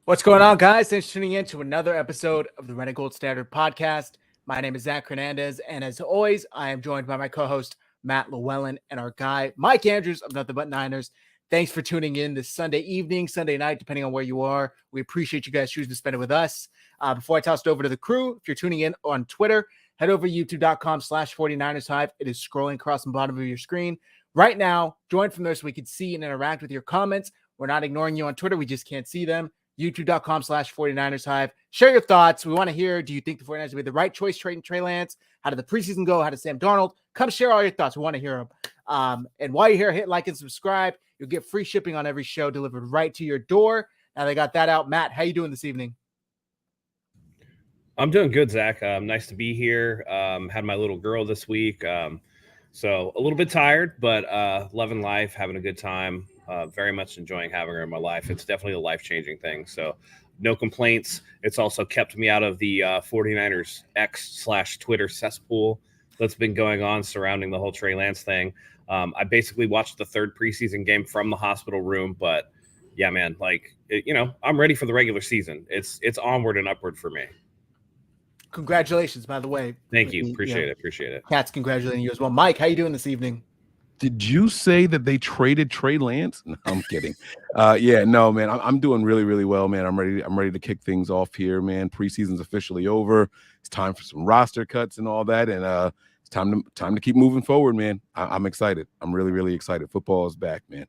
What's going on, guys? Thanks for tuning in to another episode of the Red Gold Standard podcast. My name is Zach Hernandez, and as always, I am joined by my co-host Matt Llewellyn and our guy Mike Andrews of Nothing But Niners. Thanks for tuning in this Sunday evening, Sunday night, depending on where you are. We appreciate you guys choosing to spend it with us. Before I toss it over to the crew, if you're tuning in on Twitter, head over to youtube.com/49ers Hive. It is scrolling across the bottom of your screen right now. Join from there so we can see and interact with your comments. We're not ignoring you on Twitter. We just can't see them. youtube.com/49ers Hive. Share your thoughts. We want to hear, do you think the 49ers made the right choice trading Trey Lance? How did the preseason go? How did Sam Darnold? Come share all your thoughts. We want to hear them. And while you're here, hit like and subscribe. You'll get free shipping on every show delivered right to your door. Now they got that out. Matt, how you doing this evening? I'm doing good, Zach. Nice to be here. Had my little girl this week. So a little bit tired, but loving life, having a good time. Very much enjoying having her in my life. It's definitely a life-changing thing. So no complaints. It's also kept me out of the 49ers X/Twitter cesspool that's been going on surrounding the whole Trey Lance thing. I basically watched the third preseason game from the hospital room, but yeah, man, I'm ready for the regular season. It's onward and upward for me. Congratulations, by the way. Thank you. Appreciate it. Cat's congratulating you as well. Mike, how you doing this evening? Did you say that they traded Trey Lance? No, I'm kidding. Yeah, no, man. I'm doing really, really well, man. I'm ready to kick things off here, man. Preseason's officially over. It's time for some roster cuts and all that, and it's time to keep moving forward, man. I'm excited. I'm really, really excited. Football is back, man.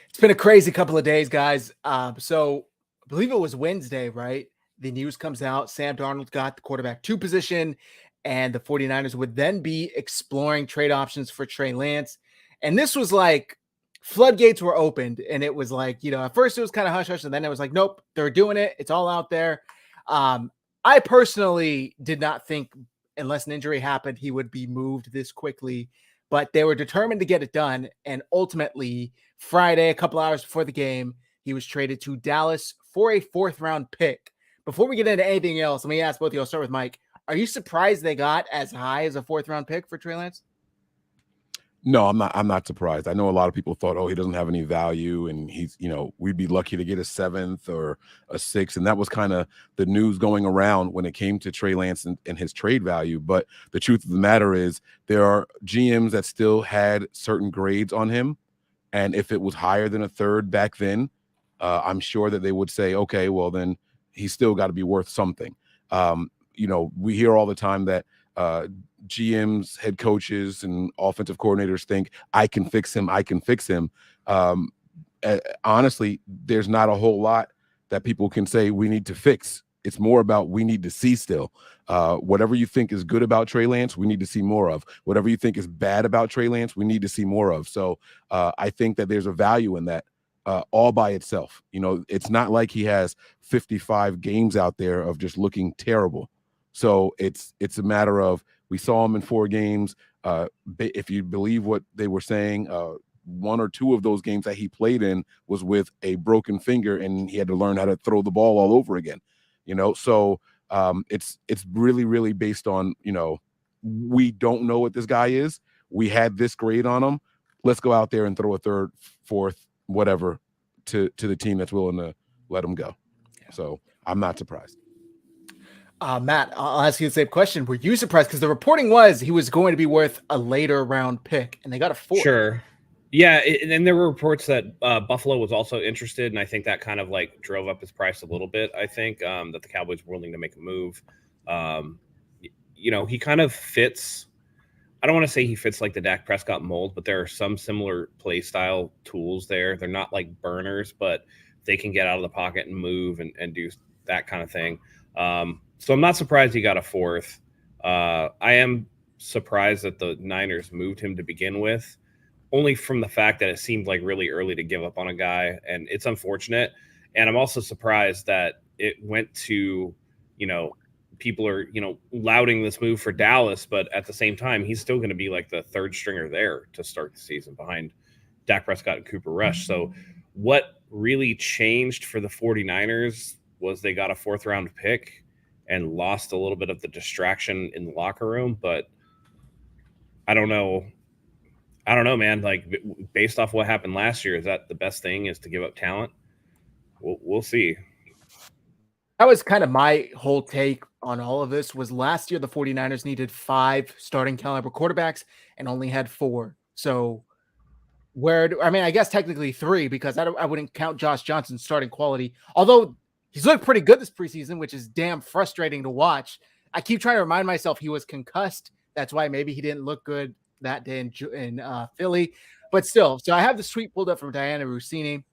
It's been a crazy couple of days, guys. So I believe it was Wednesday, right? The news comes out. Sam Darnold got the quarterback 2 position, and the 49ers would then be exploring trade options for Trey Lance. And this was like floodgates were opened, and it was like, at first it was kind of hush-hush, and then it was like, nope, they're doing it. It's all out there. I personally did not think, unless an injury happened, he would be moved this quickly, but they were determined to get it done. And ultimately, Friday, a couple hours before the game, he was traded to Dallas for a 4th-round pick. Before we get into anything else, let me ask both of you. I'll start with Mike. Are you surprised they got as high as a 4th-round pick for Trey Lance? No, I'm not surprised. I know a lot of people thought, he doesn't have any value, and he's, we'd be lucky to get a 7th or a 6th, and that was kind of the news going around when it came to Trey Lance and his trade value. But the truth of the matter is, there are GMs that still had certain grades on him, and if it was higher than a 3rd back then, I'm sure that they would say, okay, well then he's still got to be worth something. We hear all the time that GMs, head coaches, and offensive coordinators think, I can fix him. Honestly, there's not a whole lot that people can say we need to fix. It's more about we need to see still. Whatever you think is good about Trey Lance, we need to see more of. Whatever you think is bad about Trey Lance, we need to see more of. So I think that there's a value in that. All by itself. It's not like he has 55 games out there of just looking terrible. So it's a matter of, we saw him in 4 games. If you believe what they were saying, 1 or 2 of those games that he played in was with a broken finger, and he had to learn how to throw the ball all over again. So it's really, really based on, we don't know what this guy is. We had this grade on him. Let's go out there and throw a 3rd, 4th, whatever to the team that's willing to let him go. Yeah. So I'm not surprised. Matt, I'll ask you the same question. Were you surprised? Because the reporting was he was going to be worth a later round pick, and they got a 4th. Sure. Yeah, and there were reports that Buffalo was also interested, and I think that kind of drove up his price a little bit. I think that the Cowboys were willing to make a move. He kind of fits. I don't want to say he fits like the Dak Prescott mold, but there are some similar play style tools there. They're not like burners, but they can get out of the pocket and move and do that kind of thing. So I'm not surprised he got a 4th. I am surprised that the Niners moved him to begin with, only from the fact that it seemed like really early to give up on a guy, and it's unfortunate. And I'm also surprised that it went to, people are, lauding this move for Dallas, but at the same time, he's still going to be like the 3rd stringer there to start the season behind Dak Prescott and Cooper Rush. So what really changed for the 49ers was they got a 4th-round pick and lost a little bit of the distraction in the locker room. But I don't know, man. Based off what happened last year, is that the best thing is to give up talent? We'll see. That was kind of my whole take on all of this. Was last year the 49ers needed 5 starting caliber quarterbacks and only had 4. So I mean, I guess technically 3, because I wouldn't count Josh Johnson's starting quality. Although he's looked pretty good this preseason, which is damn frustrating to watch. I keep trying to remind myself he was concussed. That's why maybe he didn't look good that day in Philly. But still, so I have the tweet pulled up from Diana Rossini,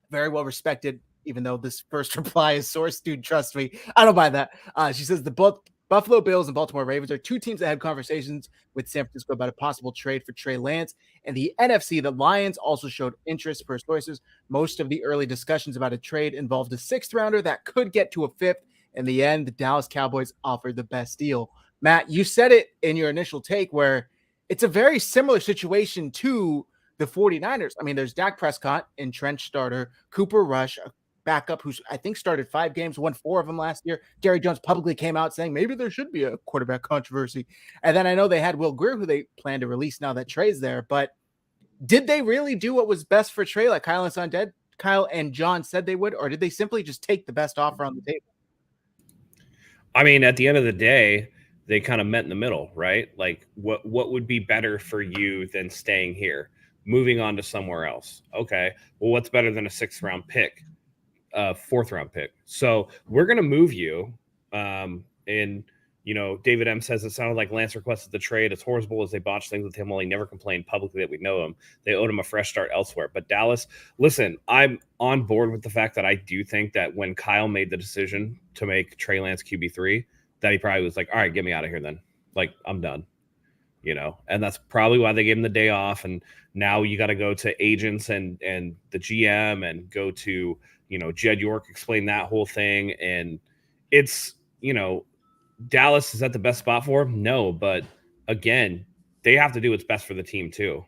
very well respected, even though this first reply is source, dude, trust me. I don't buy that. She says the Buffalo Bills and Baltimore Ravens are 2 teams that had conversations with San Francisco about a possible trade for Trey Lance. And the NFC, the Lions also showed interest per sources. Most of the early discussions about a trade involved a 6th rounder that could get to a 5th. In the end, the Dallas Cowboys offered the best deal. Matt, you said it in your initial take where it's a very similar situation to the 49ers. I mean, there's Dak Prescott, entrenched starter, Cooper Rush, a backup who's I think started 5 games, won 4 of them last year. Jerry Jones publicly came out saying maybe there should be a quarterback controversy. And then I know they had Will Grier, who they plan to release now that Trey's there. But did they really do what was best for Trey, like Kyle and John said they would, or did they simply just take the best offer on the table? I mean, at the end of the day, they kind of met in the middle, right? Like what would be better for you than staying here, moving on to somewhere else? Okay, well, what's better than a 6th round pick? 4th round pick. So we're going to move you. And, you know, David M says it sounded like Lance requested the trade. As horrible as they botched things with him while he never complained publicly that we know him, they owed him a fresh start elsewhere. But Dallas, listen, I'm on board with the fact that I do think that when Kyle made the decision to make Trey Lance QB3, that he probably was like, all right, get me out of here then. Like, I'm done. You know, and that's probably why they gave him the day off. And now you got to go to agents and the GM and go to, you know, Jed York, explain that whole thing. And it's, you know, Dallas, is that the best spot for him? No, but again, they have to do what's best for the team too.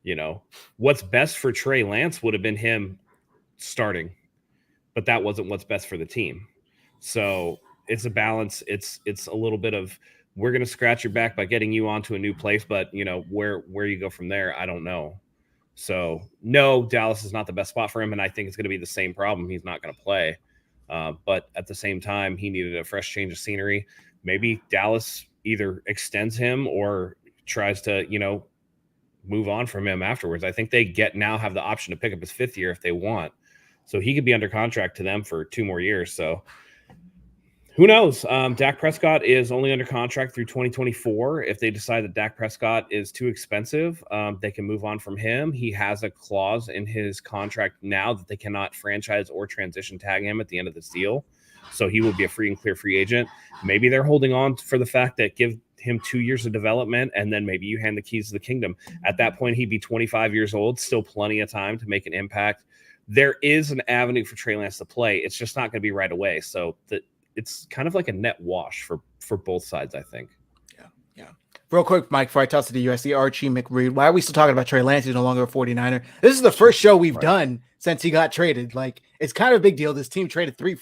You know, what's best for Trey Lance would have been him starting, but that wasn't what's best for the team. So it's a balance. It's a little bit of, we're going to scratch your back by getting you onto a new place, but you know, where you go from there, I don't know. So no, Dallas is not the best spot for him. And I think it's going to be the same problem. He's not going to play. But at the same time, he needed a fresh change of scenery. Maybe Dallas either extends him or tries to, you know, move on from him afterwards. I think they now have the option to pick up his 5th year if they want. So he could be under contract to them for 2 more years. So who knows? Dak Prescott is only under contract through 2024. If they decide that Dak Prescott is too expensive, they can move on from him. He has a clause in his contract now that they cannot franchise or transition tag him at the end of this deal. So he will be a free and clear free agent. Maybe they're holding on for the fact that give him 2 years of development, and then maybe you hand the keys to the kingdom. At that point, he'd be 25 years old, still plenty of time to make an impact. There is an avenue for Trey Lance to play. It's just not going to be right away. So it's kind of like a net wash for both sides, I think. Yeah. Real quick, Mike, before I toss it to you, I see Archie McReed. Why are we still talking about Trey Lance? He's no longer a 49er. This is the first show we've done since he got traded. Like, it's kind of a big deal. This team traded 2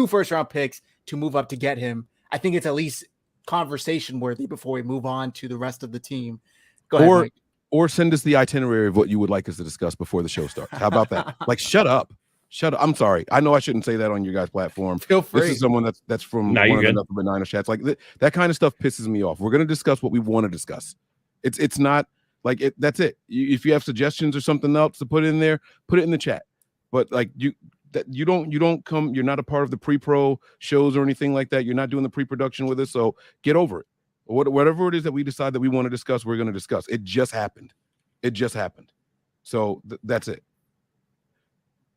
first-round picks to move up to get him. I think it's at least conversation worthy before we move on to the rest of the team. Go ahead, Mike. Or send us the itinerary of what you would like us to discuss before the show starts. How about that? Like, shut up. I'm sorry. I know I shouldn't say that on your guys' platform. Feel free. This is someone that's from one of the Nothing But Niners chats. Like that kind of stuff pisses me off. We're going to discuss what we want to discuss. It's not like it. That's it. If you have suggestions or something else to put in there, put it in the chat. But like you don't come. You're not a part of the pre-pro shows or anything like that. You're not doing the pre-production with us. So get over it. Whatever it is that we decide that we want to discuss, we're going to discuss. It just happened. So that's it.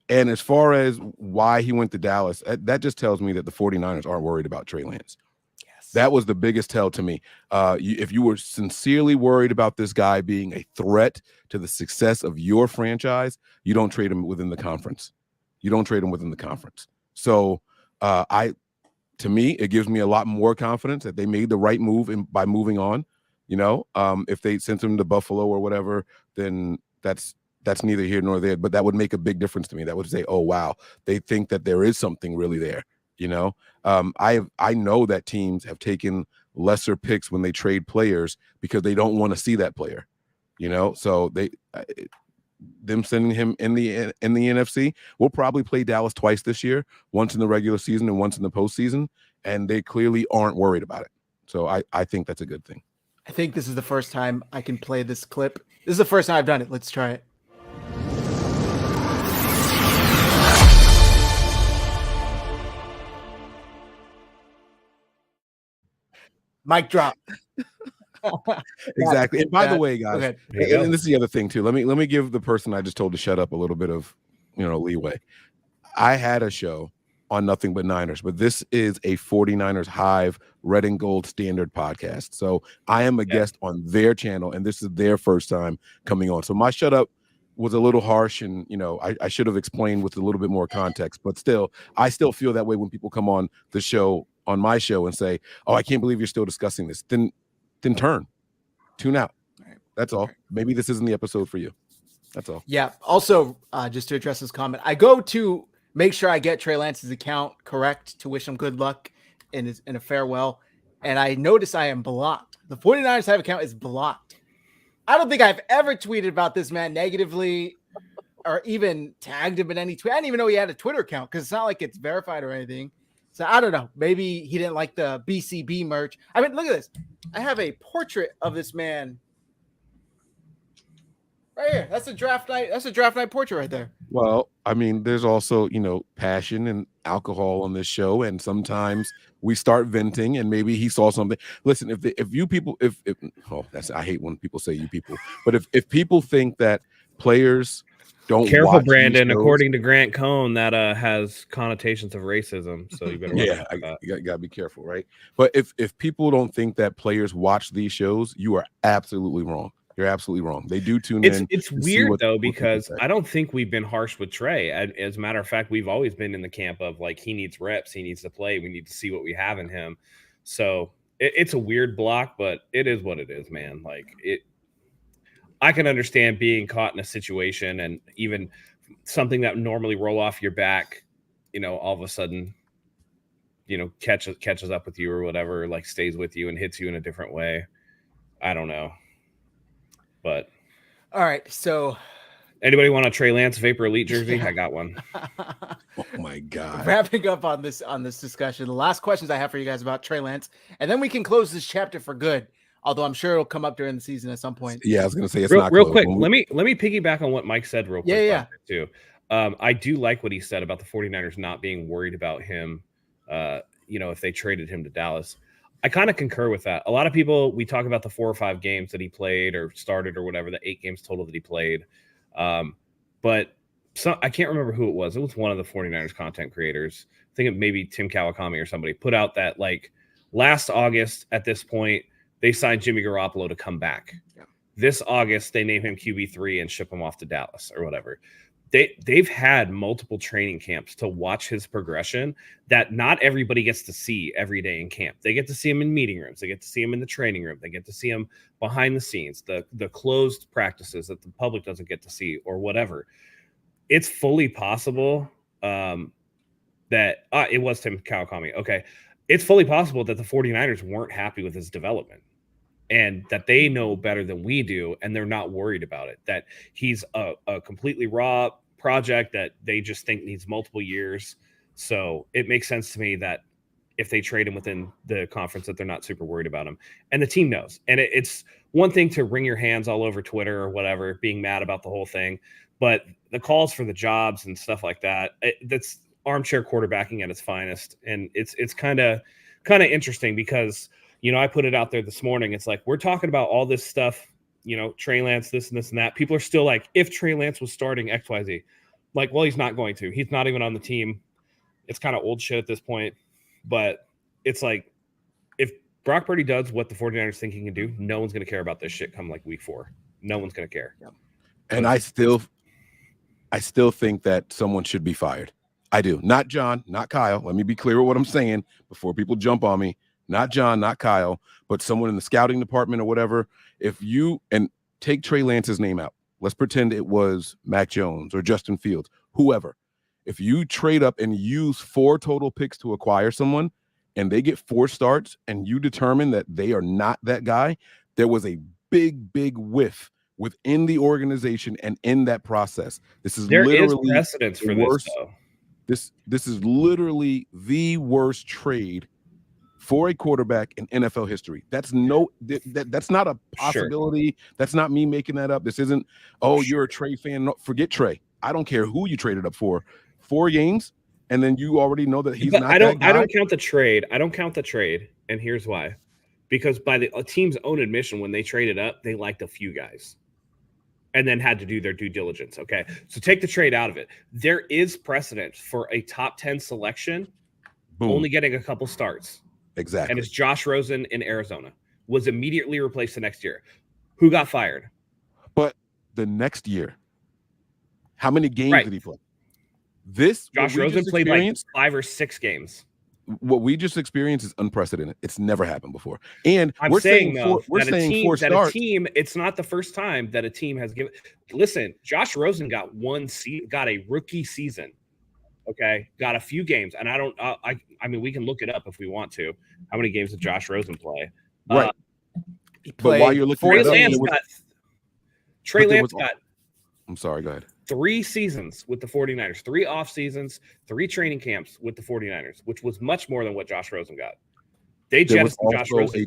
And as far as why he went to Dallas, that just tells me that the 49ers aren't worried about Trey Lance. Yes. That was the biggest tell to me. If you were sincerely worried about this guy being a threat to the success of your franchise, you don't trade him within the conference. So to me, it gives me a lot more confidence that they made the right move by moving on. You know, if they sent him to Buffalo or whatever, then that's neither here nor there, but that would make a big difference to me. That would say, oh, wow, they think that there is something really there. You know, I know that teams have taken lesser picks when they trade players because they don't want to see that player, you know, so them sending him in the NFC. We'll probably play Dallas twice this year, once in the regular season and once in the postseason, and they clearly aren't worried about it. So I think that's a good thing. I think this is the first time I can play this clip. This is the first time I've done it. Let's try it. Mic drop. Exactly. And by the way, Go guys, ahead. and this is the other thing too. Let me give the person I just told to shut up a little bit of leeway. I had a show on Nothing But Niners, but this is a 49ers Hive Red and Gold Standard podcast. So I am a guest on their channel, and this is their first time coming on. So my shut up was a little harsh, and I should have explained with a little bit more context. But still, I still feel that way when people come on the show, on my show, and say, "Oh, I can't believe you're still discussing this." Then tune out. That's all. Maybe this isn't the episode for you. That's all. Yeah. Also, just to address this comment, I go to make sure I get Trey Lance's account correct to wish him good luck in a farewell. And I notice I am blocked. The 49ers Hive account is blocked. I don't think I've ever tweeted about this man negatively or even tagged him in any tweet. I didn't even know he had a Twitter account because it's not like it's verified or anything. So I don't know. Maybe he didn't like the BCB merch. I mean, look at this. I have a portrait of this man right here. That's a draft night. That's a draft night portrait right there. Well, I mean, there's also, passion and alcohol on this show, and sometimes we start venting, and maybe he saw something. Listen, I hate when people say you people, but if people think that players don't careful, watch Brandon. shows, according to Grant Cohn, that has connotations of racism. So you better you got to be careful, right? But if people don't think that players watch these shows, you are absolutely wrong. You're absolutely wrong. They do tune in. It's weird though, because I don't think we've been harsh with Trey. As a matter of fact, we've always been in the camp of like, he needs reps, he needs to play, we need to see what we have in him. So it's a weird block, but it is what it is, man. Like I can understand being caught in a situation, and even something that normally roll off your back, all of a sudden, catches up with you or whatever, like stays with you and hits you in a different way. I don't know. But all right, so anybody want a Trey Lance Vapor Elite jersey? I got one. Oh my God. Wrapping up on this discussion, the last questions I have for you guys about Trey Lance, and then we can close this chapter for good. Although I'm sure it'll come up during the season at some point. Yeah, I was gonna say it's real quick. Let me piggyback on what Mike said real quick. Yeah. Too. I do like what he said about the 49ers not being worried about him. If they traded him to Dallas. I kind of concur with that. A lot of people, we talk about the 4 or 5 games that he played or started or whatever, the 8 games total that he played. But I can't remember who it was. It was one of the 49ers content creators. I think it maybe Tim Kawakami or somebody put out that like last August at this point, they signed Jimmy Garoppolo to come back. Yeah. This August, they name him QB3 and ship him off to Dallas or whatever. They've had multiple training camps to watch his progression that not everybody gets to see every day in camp. They get to see him in meeting rooms. They get to see him in the training room. They get to see him behind the scenes, the closed practices that the public doesn't get to see or whatever. It's fully possible that it was Tim Kawakami. Okay. It's fully possible that the 49ers weren't happy with his development, and that they know better than we do, and they're not worried about it, that he's a completely raw project that they just think needs multiple years. So it makes sense to me that if they trade him within the conference, that they're not super worried about him. And the team knows. And it's one thing to wring your hands all over Twitter or whatever, being mad about the whole thing, but the calls for the jobs and stuff like that, that's armchair quarterbacking at its finest. And it's kind of interesting because, I put it out there this morning. It's like, we're talking about all this stuff, Trey Lance, this and this and that. People are still like, if Trey Lance was starting XYZ, like, well, he's not going to. He's not even on the team. It's kind of old shit at this point. But it's like, if Brock Purdy does what the 49ers think he can do, no one's going to care about this shit come like week 4. No one's going to care. Yeah. And I still think that someone should be fired. I do. Not John, not Kyle. Let me be clear with what I'm saying before people jump on me. Not John, not Kyle, but someone in the scouting department or whatever. If you take Trey Lance's name out, let's pretend it was Mac Jones or Justin Fields, whoever. If you trade up and use 4 total picks to acquire someone and they get 4 starts and you determine that they are not that guy, there was a big whiff within the organization and in that process. This is There is literally precedence for this, though. This is literally the worst trade for a quarterback in NFL history. That's that's not a possibility. Sure. That's not me making that up. This isn't, you're a Trey fan. No, forget Trey. I don't care who you traded up for. 4 games, and then you already know that he's not I don't count the trade. And here's why. Because by the team's own admission, when they traded up, they liked a few guys and then had to do their due diligence. Okay. So take the trade out of it. There is precedent for a top 10 selection only getting a couple starts. Exactly. And it's Josh Rosen in Arizona, was immediately replaced the next year. Who got fired? But the next year, how many games did he play? Josh Rosen played like 5 or 6 games. What we just experienced is unprecedented. It's never happened before. And I'm saying a team, it's not the first time that a team has given. Listen, Josh Rosen got got a rookie season. Okay, got a few games, and I mean, we can look it up if we want to. How many games did Josh Rosen play? Right. But while you're looking, Trey Lance got. I'm sorry. Go ahead. 3 seasons with the 49ers, 3 off seasons, 3 training camps with the 49ers, which was much more than what Josh Rosen got. They jettisoned Josh Rosen.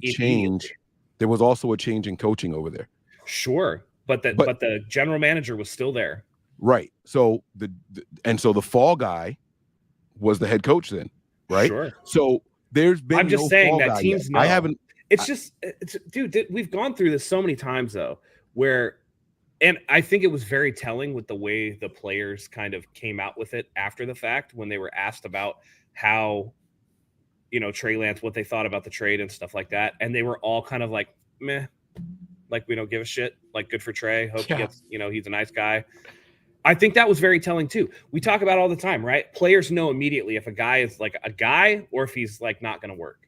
There was also a change in coaching over there. Sure, but the general manager was still there. Right. So the fall guy was the head coach then, right? Sure. So there's been I'm just saying that teams know. I haven't. It's dude, we've gone through this so many times though, where. And I think it was very telling with the way the players kind of came out with it after the fact when they were asked about how, Trey Lance, what they thought about the trade and stuff like that. And they were all kind of like, meh, like we don't give a shit, like good for Trey. Hope he gets, he's a nice guy. I think that was very telling too. We talk about it all the time, right? Players know immediately if a guy is like a guy or if he's like not going to work.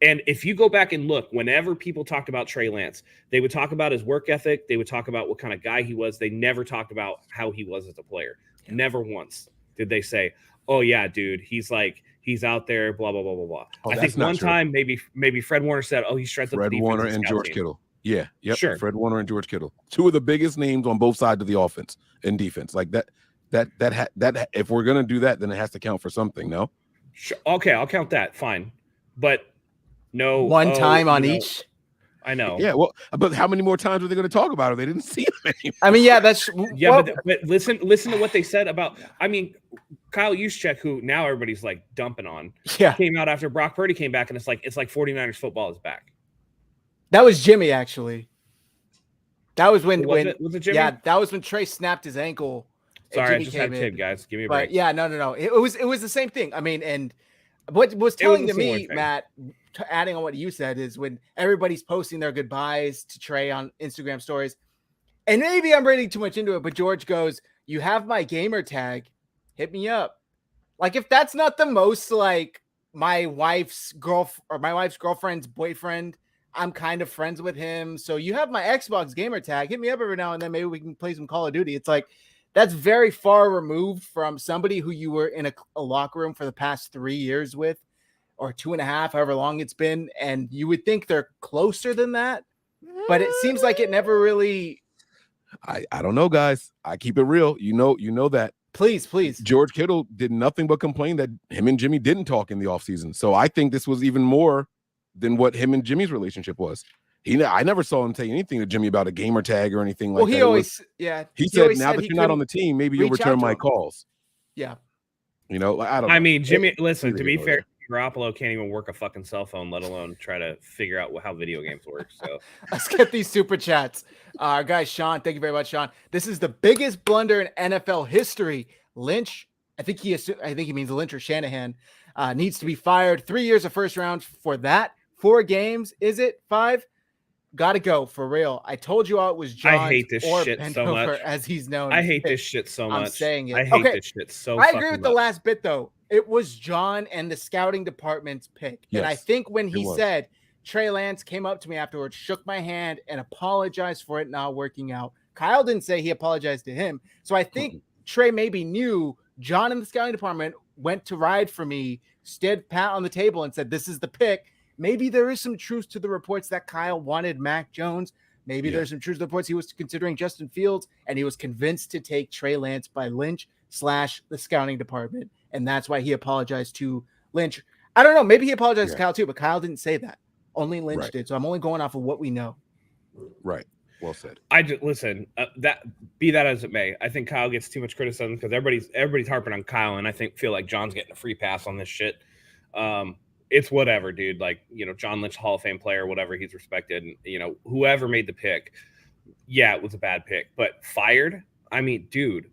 And if you go back and look, whenever people talked about Trey Lance, they would talk about his work ethic. They would talk about what kind of guy he was. They never talked about how he was as a player. Yeah. Never once did they say, oh, yeah, dude, he's out there, blah, blah, blah, blah, blah. Oh, I think one time maybe Fred Warner said, oh, he strengthened Fred the Warner and George Kittle. Yeah. Yep. Sure. Fred Warner and George Kittle. 2 of the biggest names on both sides of the offense and defense. Like that if we're going to do that, then it has to count for something, no? Sure. Okay, I'll count that. Fine. But no, one time on each. I know. Yeah, well, but how many more times were they going to talk about it? They didn't see him anymore. I mean, yeah, that's but listen to what they said about. I mean, Kyle Juszczyk, who now everybody's like dumping on, came out after Brock Purdy came back, and it's like 49ers football is back. That was Jimmy, actually. That was when was it Jimmy? Yeah, that was when Trey snapped his ankle. Sorry, I just had kid, guys. Give me a break. But yeah, no. It was the same thing. I mean, and what was telling to me, Matt, adding on what you said, is when everybody's posting their goodbyes to Trey on Instagram stories, and maybe I'm reading too much into it, but George goes, "You have my gamer tag, hit me up." Like, if that's not the most like my wife's girlfriend's boyfriend, I'm kind of friends with him, so you have my Xbox gamer tag, hit me up every now and then, maybe we can play some Call of Duty. It's like, that's very far removed from somebody who you were in a locker room for the past 3 years with, or 2.5, however long it's been. And you would think they're closer than that, but it seems like it never really. I don't know, guys. I keep it real. You know that. Please. George Kittle did nothing but complain that him and Jimmy didn't talk in the offseason. So I think this was even more than what him and Jimmy's relationship was. I never saw him say anything to Jimmy about a gamer tag or anything like that. He always, He said, now that you're not on the team, maybe you'll return my calls. Yeah. I don't know. I mean, Jimmy, listen, to be fair, Garoppolo can't even work a fucking cell phone, let alone try to figure out how video games work. So let's get these super chats. Our guy, Sean, thank you very much, Sean. This is the biggest blunder in NFL history. Lynch, I think he means Lynch or Shanahan, needs to be fired. 3 years of first round for that. 4 games. Is it 5? Gotta go for real. I told you all it was John. I hate this shit so much. As he's known. I hate this shit so much. I'm saying it. I hate this shit so much. I agree with the last bit though. It was John and the scouting department's pick. Yes, and I think when he said Trey Lance came up to me afterwards, shook my hand, and apologized for it not working out. Kyle didn't say he apologized to him. So I think Trey maybe knew John and the scouting department went to ride for me, stood pat on the table and said, this is the pick. Maybe there is some truth to the reports that Kyle wanted Mac Jones, Maybe there's some truth to the reports he was considering Justin Fields, and he was convinced to take Trey Lance by Lynch / the scouting department. And that's why he apologized to Lynch. I don't know. Maybe he apologized to Kyle too, but Kyle didn't say that. Only Lynch did. So I'm only going off of what we know. Right. Well said. I just listen. That be that as it may, I think Kyle gets too much criticism because everybody's harping on Kyle, and I feel like John's getting a free pass on this shit. It's whatever, dude. Like, John Lynch, Hall of Fame player, whatever, he's respected. And, whoever made the pick, it was a bad pick, but fired. I mean, dude,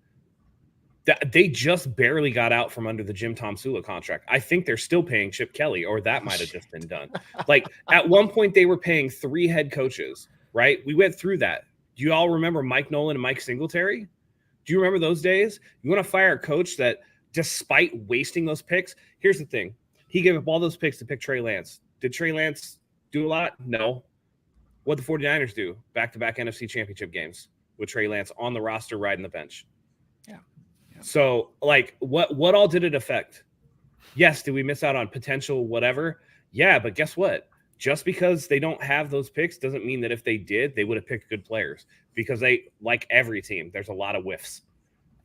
they just barely got out from under the Jim Tom Sula contract. I think they're still paying Chip Kelly, or that might have just been done. Like at one point, they were paying 3 head coaches. Right? We went through that. Do you all remember Mike Nolan and Mike Singletary? Do you remember those days? You want to fire a coach that, despite wasting those picks, here's the thing. He gave up all those picks to pick Trey Lance. Did Trey Lance do a lot? No. What the 49ers do? Back-to-back NFC championship games with Trey Lance on the roster, riding the bench. Yeah. So, like, what all did it affect? Yes, did we miss out on potential whatever? Yeah, but guess what? Just because they don't have those picks doesn't mean that if they did, they would have picked good players, because they, like every team, there's a lot of whiffs,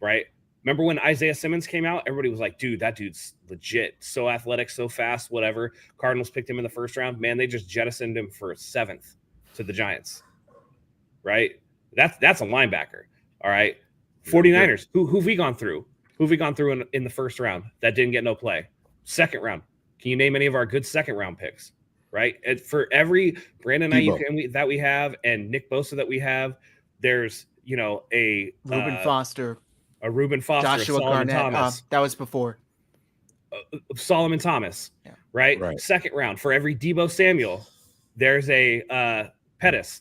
right? Remember when Isaiah Simmons came out? Everybody was like, dude, that dude's legit. So athletic, so fast, whatever. Cardinals picked him in the first round. Man, they just jettisoned him for 7th to the Giants, right? That's a linebacker, all right? 49ers, who've we gone through? Who've we gone through in the first round that didn't get no play? Second round. Can you name any of our good second round picks? Right. And for every Brandon Ayuk that we have and Nick Bosa that we have, there's, a Reuben Foster, Joshua Garnett. Thomas. That was before Solomon Thomas. Yeah. Right. Second round. For every Deebo Samuel, there's a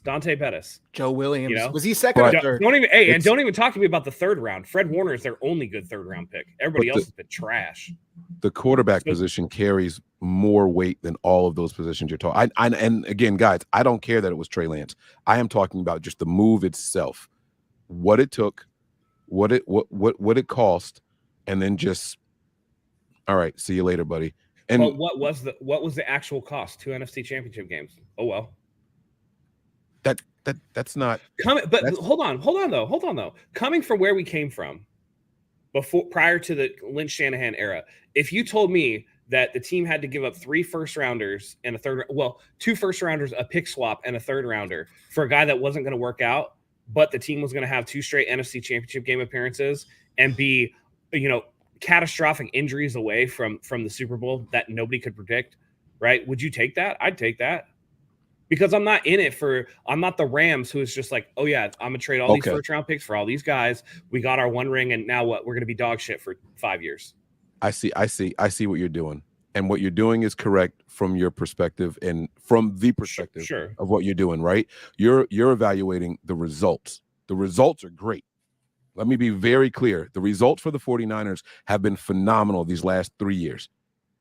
Dante Pettis. Joe Williams. Was he second or third? Don't even talk to me about the third round. Fred Warner is their only good third round pick. Everybody else has been trash. The quarterback position carries more weight than all of those positions you're talking. And again, guys, I don't care that it was Trey Lance. I am talking about just the move itself, what it took, what it cost, and then just, all right, see you later, buddy. And what was the actual cost? 2 NFC Championship games. Oh well. That's not coming. But hold on though. Coming from where we came from, prior to the Lynch Shanahan era, if you told me that the team had to give up 3 first-rounders and 2 first-rounders, a pick swap, and a third-rounder for a guy that wasn't going to work out, but the team was going to have 2 straight NFC Championship game appearances and be, catastrophic injuries away from the Super Bowl that nobody could predict, right? Would you take that? I'd take that. Because I'm not the Rams who is just like, oh yeah, I'm gonna trade all these first round picks for all these guys. We got our 1 ring, and now what? We're gonna be dog shit for 5 years. I see what you're doing, and what you're doing is correct from your perspective and from the perspective of what you're doing. Right? You're evaluating the results. The results are great. Let me be very clear. The results for the 49ers have been phenomenal these last 3 years.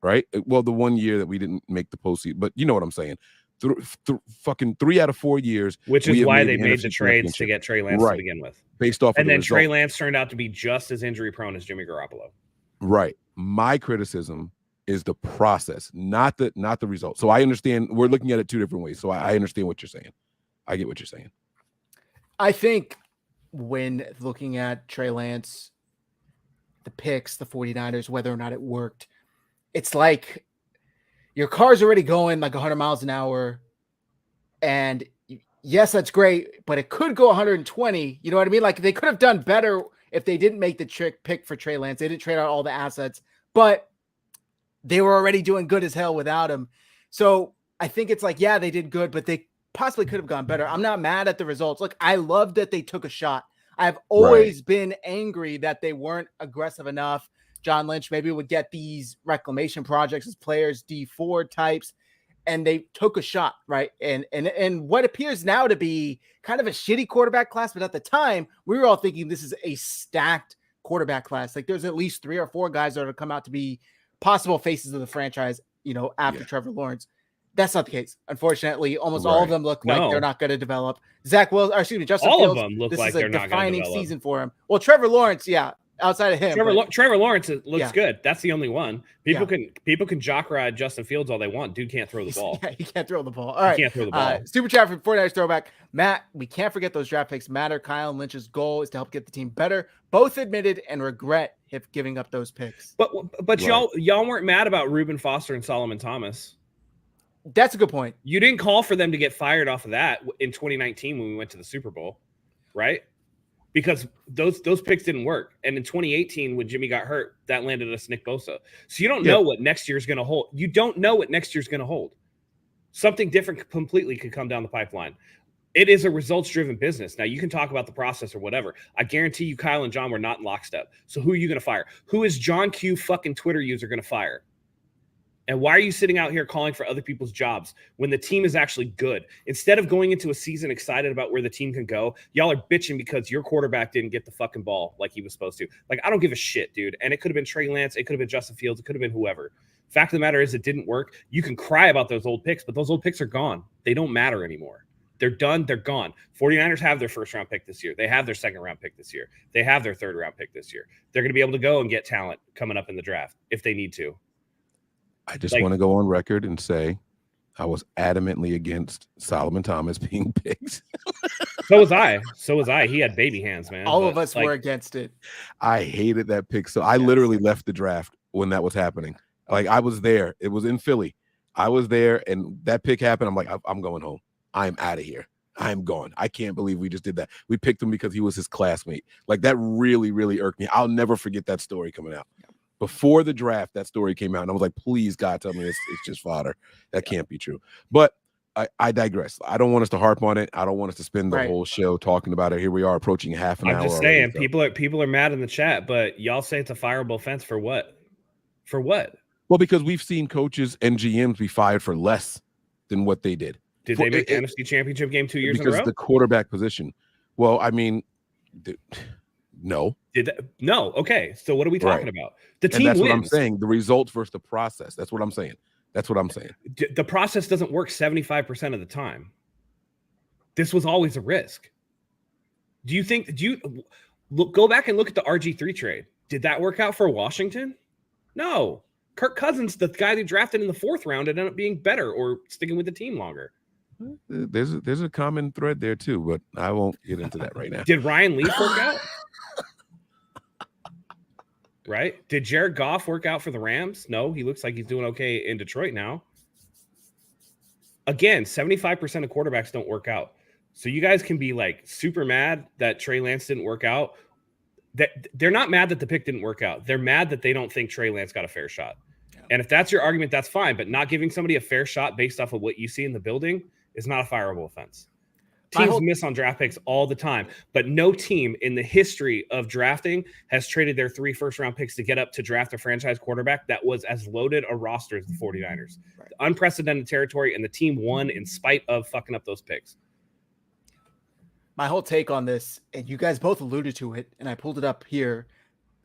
Right? Well, the 1 year that we didn't make the postseason, but you know what I'm saying. Fucking 3 out of 4 years, which is why they made the trades to get Trey Lance to begin with, based off. And then Trey Lance turned out to be just as injury prone as Jimmy Garoppolo. Right. My criticism is the process, not the result. So I understand we're looking at it 2 different ways. So I understand what you're saying. I get what you're saying. I think when looking at Trey Lance, the picks, the 49ers, whether or not it worked, it's like your car's already going like 100 miles an hour. And yes, that's great, but it could go 120. You know what I mean? Like they could have done better if they didn't make the pick for Trey Lance. They didn't trade out all the assets, but they were already doing good as hell without him. So I think it's like, yeah, they did good, but they possibly could have gone better. I'm not mad at the results. Look, I love that they took a shot. I've always been angry that they weren't aggressive enough. John Lynch maybe would get these reclamation projects as players, D4 types, and they took a shot, right? And what appears now to be kind of a shitty quarterback class, but at the time, we were all thinking this is a stacked quarterback class. Like there's at least 3 or 4 guys that are come out to be possible faces of the franchise, after Trevor Lawrence. That's not the case. Unfortunately, almost all of them look like they're not going to develop. Justin all Fields, of them look this like is they're a not defining develop. season for him. Well, Trevor Lawrence, outside of him. Trevor Lawrence looks Yeah. good. That's the only one. People Yeah. can jock ride Justin Fields all they want. Dude can't throw the ball. Yeah, he can't throw the ball. All right. He can't throw the ball. Super chat for 49ers throwback. Matt, we can't forget those draft picks matter. Kyle and Lynch's goal is to help get the team better. Both admitted and regret giving up those picks. But Right. y'all weren't mad about Reuben Foster and Solomon Thomas. That's a good point. You didn't call for them to get fired off of that in 2019 when we went to the Super Bowl, right? Because those picks didn't work. And in 2018, when Jimmy got hurt, that landed us Nick Bosa. So you don't know what next year's going to hold. You don't know what next year's going to hold. Something different completely could come down the pipeline. It is a results-driven business. Now, you can talk about the process or whatever. I guarantee you Kyle and John were not in lockstep. So who are you going to fire? Who is John Q fucking Twitter user going to fire? And why are you sitting out here calling for other people's jobs when the team is actually good? Instead of going into a season excited about where the team can go, y'all are bitching because your quarterback didn't get the fucking ball like he was supposed to. Like, I don't give a shit, dude. And it could have been Trey Lance. It could have been Justin Fields. It could have been whoever. Fact of the matter is it didn't work. You can cry about those old picks, but those old picks are gone. They don't matter anymore. They're done. They're gone. 49ers have their first-round pick this year. They have their second-round pick this year. They have their third-round pick this year. They're going to be able to go and get talent coming up in the draft if they need to. I just want to go on record and say I was adamantly against Solomon Thomas being picked. So was I. He had baby hands, man. All of us were against it. I hated that pick. So I literally left the draft when that was happening. Like, I was there. It was in Philly. I was there, and that pick happened. I'm like, I'm going home. I'm out of here. I'm gone. I can't believe we just did that. We picked him because he was his classmate. Like, that really, really irked me. I'll never forget that story coming out. Before the draft, that story came out, and I was like, please, God, tell me it's just fodder. That can't be true. But I digress. I don't want us to harp on it. I don't want us to spend the whole show talking about it. Here we are approaching half an hour. I'm just saying, people are mad in the chat, but y'all say it's a fireable offense for what? For what? Well, because we've seen coaches and GMs be fired for less than what they did. Did they make the NFC Championship game 2 years in a row? Because the quarterback position. Well, I mean, no. No. Okay. So what are we talking about? The team wins. What I'm saying. The results versus the process. That's what I'm saying. The process doesn't work 75% of the time. This was always a risk. Go back and look at the RG3 trade. Did that work out for Washington? No. Kirk Cousins, the guy they drafted in the 4th round, ended up being better or sticking with the team longer. There's a common thread there too, but I won't get into that right now. Did Ryan Leaf work out? Right? Did Jared Goff work out for the Rams? No, he looks like he's doing okay in Detroit now. Again, 75% of quarterbacks don't work out. So you guys can be like super mad that Trey Lance didn't work out. They're not mad that the pick didn't work out. They're mad that they don't think Trey Lance got a fair shot. Yeah. And if that's your argument, that's fine. But not giving somebody a fair shot based off of what you see in the building is not a fireable offense. Teams miss on draft picks all the time, but no team in the history of drafting has traded their 3 first-round picks to get up to draft a franchise quarterback that was as loaded a roster as the 49ers. Right. Unprecedented territory, and the team won in spite of fucking up those picks. My whole take on this, and you guys both alluded to it, and I pulled it up here.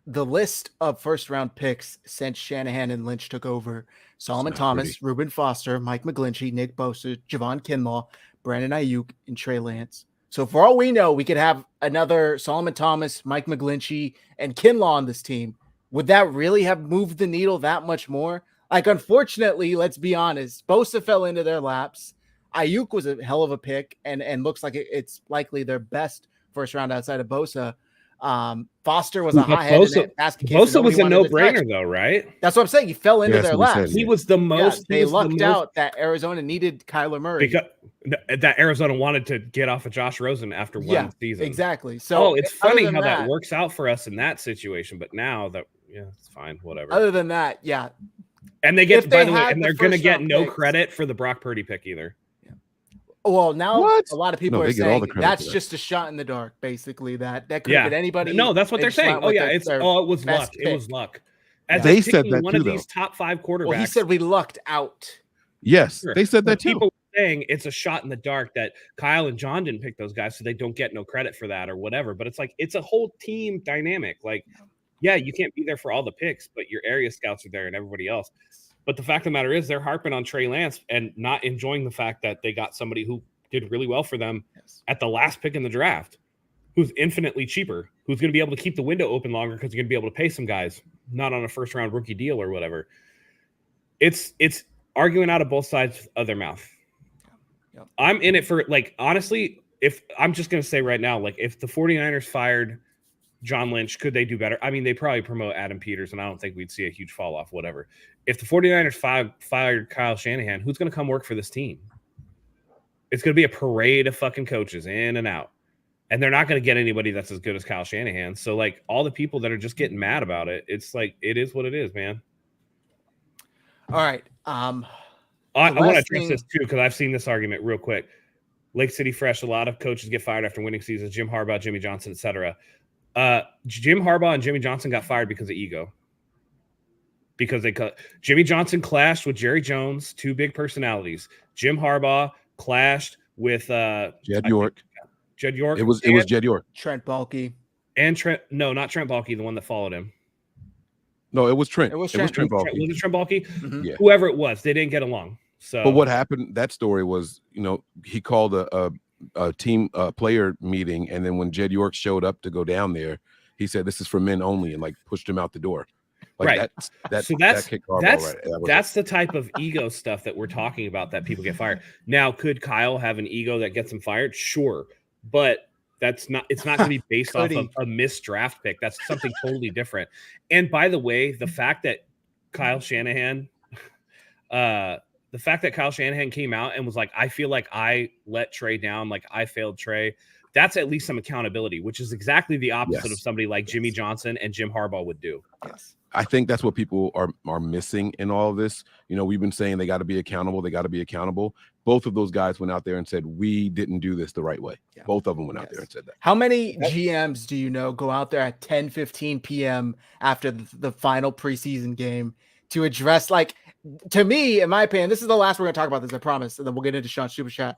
The list of first-round picks since Shanahan and Lynch took over: Solomon Thomas, Reuben Foster, Mike McGlinchey, Nick Bosa, Javon Kinlaw, Brandon Ayuk, and Trey Lance. So for all we know, we could have another Solomon Thomas, Mike McGlinchey, and Kinlaw on this team. Would that really have moved the needle that much more? Like, unfortunately, let's be honest, Bosa fell into their laps. Ayuk was a hell of a pick, and looks like it's likely their best first round outside of Bosa. Foster was a high-headed basket case. Bosa was a no-brainer, though, right? That's what I'm saying. He fell into their laps. He was the most. They lucked out that Arizona needed Kyler Murray. Because that Arizona wanted to get off of Josh Rosen after one season. Exactly. So it's funny how that works out for us in that situation. But now that it's fine, whatever. Other than that, yeah. And they get, by the way, and they're going to get no credit for the Brock Purdy pick either. Well, now a lot of people are saying that's just a shot in the dark, basically. That could have been anybody. No, that's what they're saying. Oh, yeah. It was luck. Pick. It was luck. As they said that one too, of these top 5 quarterbacks. Well, he said we lucked out. Yes, sure. They said that too. People were saying it's a shot in the dark that Kyle and John didn't pick those guys, so they don't get no credit for that or whatever. But it's like, it's a whole team dynamic. Like, yeah, you can't be there for all the picks, but your area scouts are there and everybody else. But the fact of the matter is they're harping on Trey Lance and not enjoying the fact that they got somebody who did really well for them at the last pick in the draft. who's infinitely cheaper, who's going to be able to keep the window open longer because you're going to be able to pay some guys not on a first round rookie deal or whatever. It's arguing out of both sides of their mouth. Yep. I'm in it for, like, honestly, if I'm just going to say right now, like, if the 49ers fired John Lynch, could they do better? I mean, they probably promote Adam Peters, and I don't think we'd see a huge fall off, whatever. If the 49ers fired Kyle Shanahan, who's going to come work for this team? It's going to be a parade of fucking coaches in and out. And they're not going to get anybody that's as good as Kyle Shanahan. So, like, all the people that are just getting mad about it, it's like, it is what it is, man. All right. I want to address this too, because I've seen this argument real quick. Lake City Fresh, a lot of coaches get fired after winning seasons. Jim Harbaugh, Jimmy Johnson, etc. Jim Harbaugh and Jimmy Johnson got fired because of ego. Because Jimmy Johnson clashed with Jerry Jones, two big personalities. Jim Harbaugh clashed with Jed York. Jed York. It was Jed York. Trent Baalke. And Trent. No, not Trent Baalke, the one that followed him. No, it was Trent. It was Trent Baalke. Was it Trent Baalke? Mm-hmm. Yeah. Whoever it was, they didn't get along. So, but what happened? That story was, he called a team player meeting, and then when Jed York showed up to go down there, he said, "This is for men only," and like pushed him out the door. Like, right. That's the type of ego stuff that we're talking about that people get fired. Now, could Kyle have an ego that gets him fired? Sure, but it's not going to be based off of a missed draft pick. That's something totally different. And by the way, the fact that Kyle Shanahan came out and was like, I feel like I let Trey down, like I failed Trey. That's at least some accountability, which is exactly the opposite of somebody like Jimmy Johnson and Jim Harbaugh would do. Yes. I think that's what people are missing in all of this. We've been saying they got to be accountable. They got to be accountable. Both of those guys went out there and said, we didn't do this the right way. Yeah. Both of them went out there and said that. How many GMs do you know go out there at 10:15 p.m. after the final preseason game to address, like, to me, in my opinion, this is the last we're going to talk about this, I promise, and then we'll get into Sean's super chat.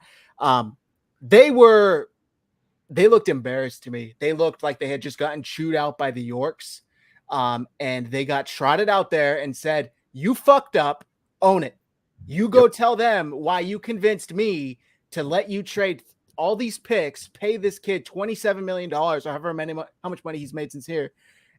They looked embarrassed to me. They looked like they had just gotten chewed out by the Yorks. And they got trotted out there and said, you fucked up, own it. You go tell them why you convinced me to let you trade all these picks, pay this kid $27 million or however many, how much money he's made since here.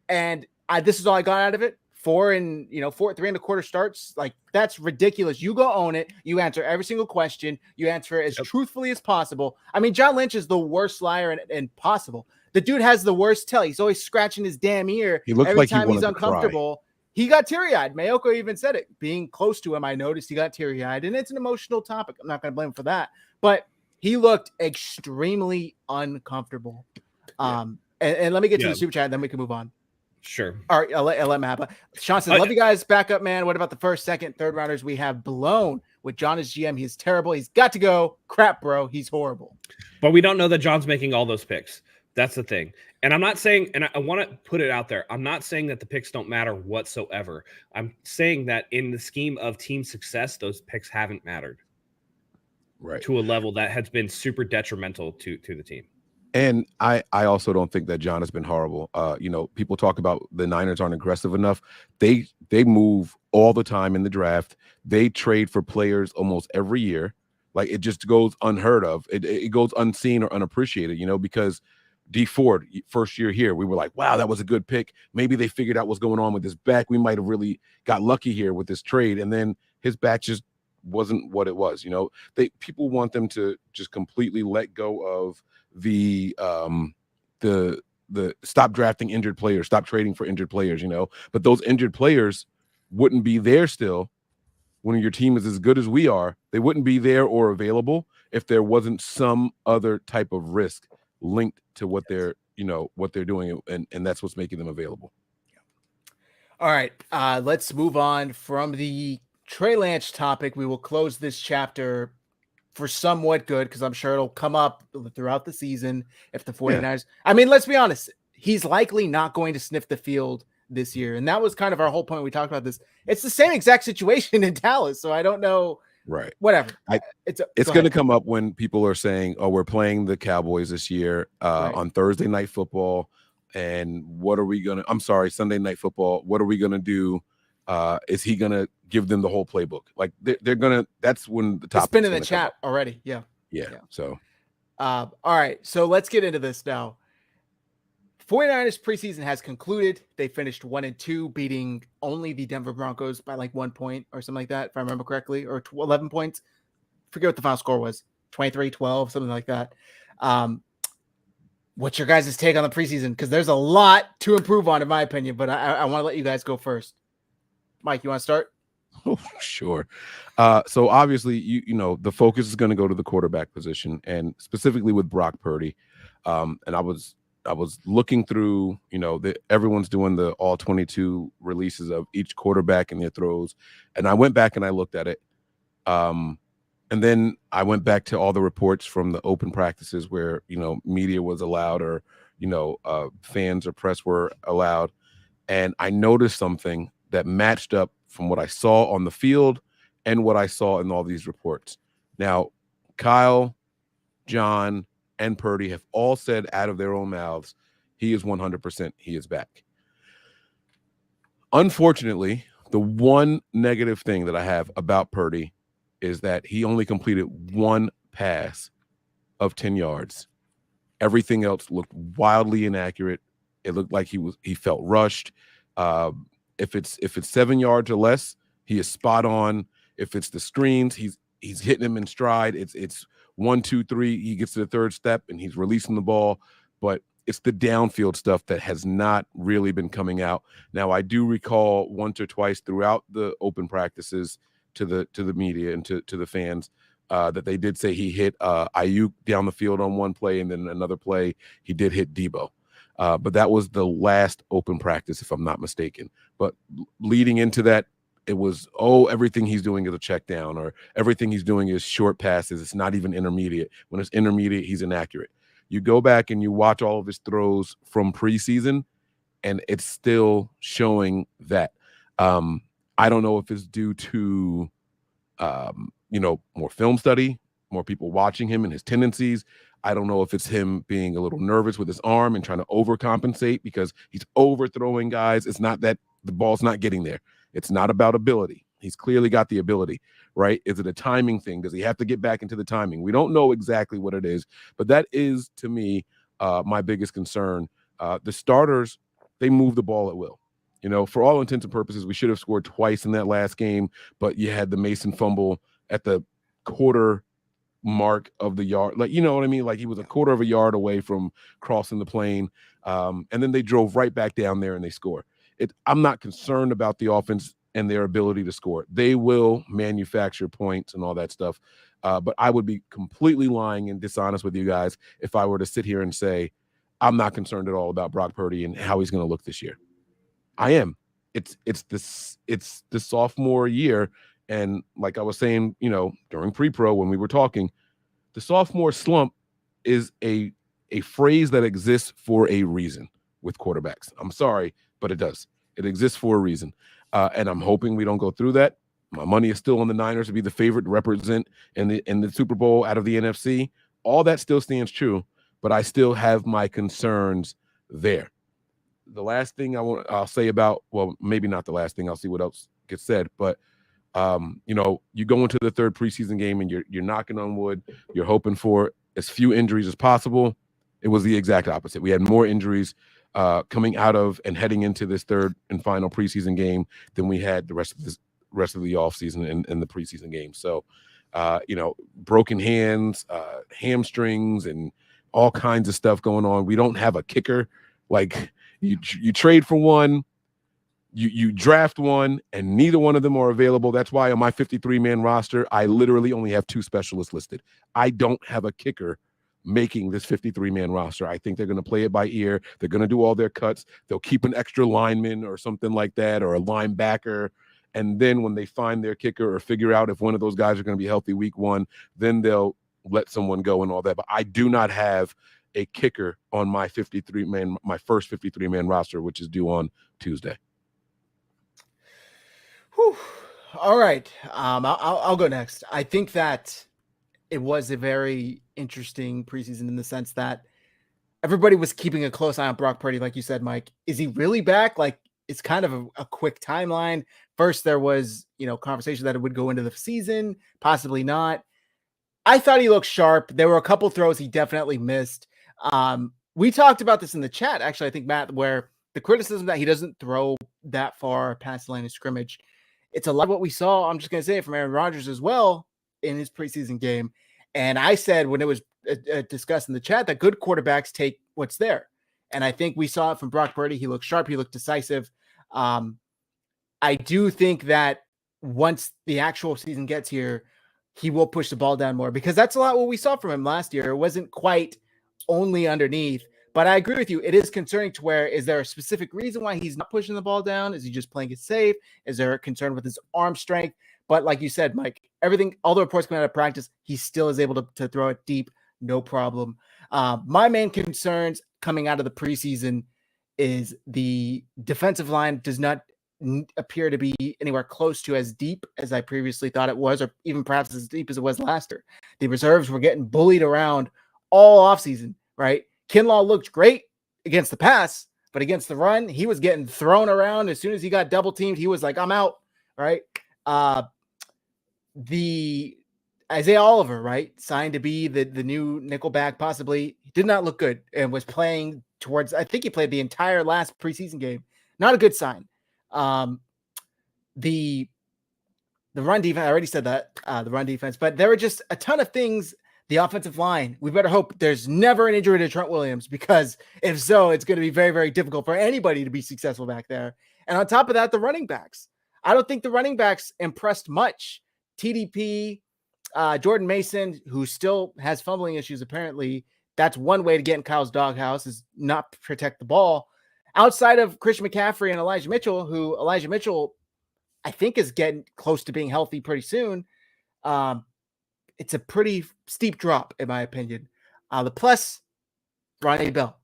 And this is all I got out of it. 3.25 starts. Like, that's ridiculous. You go own it. You answer every single question. You answer it as truthfully as possible. I mean, John Lynch is the worst liar and possible. The dude has the worst tell. He's always scratching his damn ear. He looks every like time he he's uncomfortable. He got teary-eyed. Mayoko even said it. Being close to him, I noticed he got teary-eyed, and it's an emotional topic. I'm not going to blame him for that. But he looked extremely uncomfortable. And let me get to the super chat, and then we can move on. Sure. All right, I'll let Matt. But Sean says, love you guys. Back up, man. What about the first, second, third rounders we have blown with John as GM? He's terrible. He's got to go. Crap, bro. He's horrible. But we don't know that John's making all those picks. That's the thing. And I'm not saying, and I want to put it out there, I'm not saying that the picks don't matter whatsoever. I'm saying that in the scheme of team success, those picks haven't mattered. Right. To a level that has been super detrimental to the team. And I also don't think that John has been horrible. People talk about the Niners aren't aggressive enough. They move all the time in the draft. They trade for players almost every year. Like, it just goes unheard of. It goes unseen or unappreciated, because D Ford, first year here, we were like, wow, that was a good pick. Maybe they figured out what's going on with his back. We might have really got lucky here with this trade. And then his back just wasn't what it was. People want them to just completely let go of the stop drafting injured players, stop trading for injured players, but those injured players wouldn't be there still when your team is as good as we are. They wouldn't be there or available if there wasn't some other type of risk linked to what they're doing, and that's what's making them available. All right, let's move on from the Trey Lance topic. We will close this chapter for somewhat good, because I'm sure it'll come up throughout the season if the 49ers. I mean, let's be honest. He's likely not going to sniff the field this year. And that was kind of our whole point. We talked about this. It's the same exact situation in Dallas. So I don't know. Right. Whatever. It's going to come up when people are saying, oh, we're playing the Cowboys this year on Thursday Night Football. And what are we going to, Sunday Night Football. What are we going to do? Is he going to give them the whole playbook? Like, they're going to, that's when the top. It's been in the chat already. Yeah. So. All right. So let's get into this now. 49ers preseason has concluded. They finished 1-2, beating only the Denver Broncos by like 1 point or something like that, if I remember correctly, or 11 points. Forget what the final score was, 23-12, something like that. What's your guys' take on the preseason? Because there's a lot to improve on, in my opinion, but I want to let you guys go first. Mike, you want to start? Oh, sure. So obviously, you know, the focus is going to go to the quarterback position, and specifically with Brock Purdy. And I was looking through, you know, everyone's doing the all 22 releases of each quarterback and their throws, and I went back and I looked at it. And then I went back to all the reports from the open practices where, you know, media was allowed, or, you know, fans or press were allowed. And I noticed something that matched up from what I saw on the field and what I saw in all these reports. Now, Kyle, John, and Purdy have all said out of their own mouths, he is 100%, he is back. Unfortunately, the one negative thing that I have about Purdy is that he only completed one pass of 10 yards. Everything else looked wildly inaccurate. It looked like he felt rushed. If it's 7 yards or less, he is spot on. If it's the screens, he's hitting him in stride. It's 1, 2, 3. He gets to the third step and he's releasing the ball. But it's the downfield stuff that has not really been coming out. Now, I do recall once or twice throughout the open practices to the media and to the fans that they did say he hit Ayuk down the field on one play, and then another play he did hit Debo. But that was the last open practice, if I'm not mistaken. But leading into that, it was, everything he's doing is a check down, or everything he's doing is short passes. It's not even intermediate. When it's intermediate, he's inaccurate. You go back and you watch all of his throws from preseason, and it's still showing that. I don't know if it's due to, you know, more film study, more people watching him and his tendencies. I don't know if it's him being a little nervous with his arm and trying to overcompensate because he's overthrowing guys. It's not that the ball's not getting there. It's not about ability. He's clearly got the ability, right? Is it a timing thing? Does he have to get back into the timing? We don't know exactly what it is, but that is, to me, my biggest concern. The starters, they move the ball at will. You know, for all intents and purposes, we should have scored twice in that last game, but you had the Mason fumble at the quarter mark of the yard. Like, you know what I mean? Like, he was a quarter of a yard away from crossing the plane. And then they drove right back down there and they score. I'm not concerned about the offense and their ability to score. They will manufacture points and all that stuff. But I would be completely lying and dishonest with you guys if I were to sit here and say, I'm not concerned at all about Brock Purdy and how he's going to look this year. I am. It's the sophomore year. And like I was saying, you know, during pre-pro when we were talking, the sophomore slump is a phrase that exists for a reason with quarterbacks. I'm sorry, but it does. It exists for a reason. And I'm hoping we don't go through that. My money is still on the Niners to be the favorite to represent in the Super Bowl out of the NFC. All that still stands true, but I still have my concerns there. The last thing I'll say about, well, maybe not the last thing, I'll see what else gets said, but you know, you go into the third preseason game and you're knocking on wood, you're hoping for as few injuries as possible. It was the exact opposite. We had more injuries coming out of and heading into this third and final preseason game than we had the rest of the offseason and the preseason game. So, you know, broken hands, hamstrings, and all kinds of stuff going on. We don't have a kicker. Like, you trade for one, you draft one, and neither one of them are available. That's why on my 53-man roster, I literally only have 2 specialists listed. I don't have a kicker making this 53-man roster. I think they're going to play it by ear. They're going to do all their cuts. They'll keep an extra lineman or something like that, or a linebacker. And then when they find their kicker or figure out if one of those guys are going to be healthy week 1, then they'll let someone go and all that. But I do not have a kicker on my first 53-man roster, which is due on Tuesday. Whew. All right. I'll go next. I think that it was a very interesting preseason in the sense that everybody was keeping a close eye on Brock Purdy. Like you said, Mike, is he really back? Like, it's kind of a quick timeline. First, there was, you know, conversation that it would go into the season, possibly not. I thought he looked sharp. There were a couple throws he definitely missed. we talked about this in the chat, actually, I think, Matt, where the criticism that he doesn't throw that far past the line of scrimmage, it's a lot of what we saw, I'm just going to say it, from Aaron Rodgers as well in his preseason game. And I said when it was discussed in the chat that good quarterbacks take what's there. And I think we saw it from Brock Purdy. He looked sharp. He looked decisive. I do think that once the actual season gets here, he will push the ball down more, because that's a lot what we saw from him last year. It wasn't quite only underneath, but I agree with you. It is concerning to where, is there a specific reason why he's not pushing the ball down? Is he just playing it safe? Is there a concern with his arm strength? But like you said, Mike, everything, all the reports coming out of practice, he still is able to throw it deep, no problem. My main concerns coming out of the preseason is the defensive line does not appear to be anywhere close to as deep as I previously thought it was, or even perhaps as deep as it was last year. The reserves were getting bullied around all offseason, right? Kinlaw looked great against the pass, but against the run, he was getting thrown around. As soon as he got double teamed, he was like, I'm out, right? The Isaiah Oliver, right, signed to be the new nickelback, possibly, he did not look good and was playing towards, I think he played the entire last preseason game. Not a good sign. The run defense, I already said that, the run defense, but there were just a ton of things. The offensive line, we better hope there's never an injury to Trent Williams, because if so, it's going to be very, very difficult for anybody to be successful back there. And on top of that, the running backs. I don't think the running backs impressed much. TDP, Jordan Mason, who still has fumbling issues, apparently. That's one way to get in Kyle's doghouse, is not protect the ball. Outside of Christian McCaffrey and Elijah Mitchell, I think, is getting close to being healthy pretty soon. It's a pretty steep drop, in my opinion. The plus, Ronnie Bell.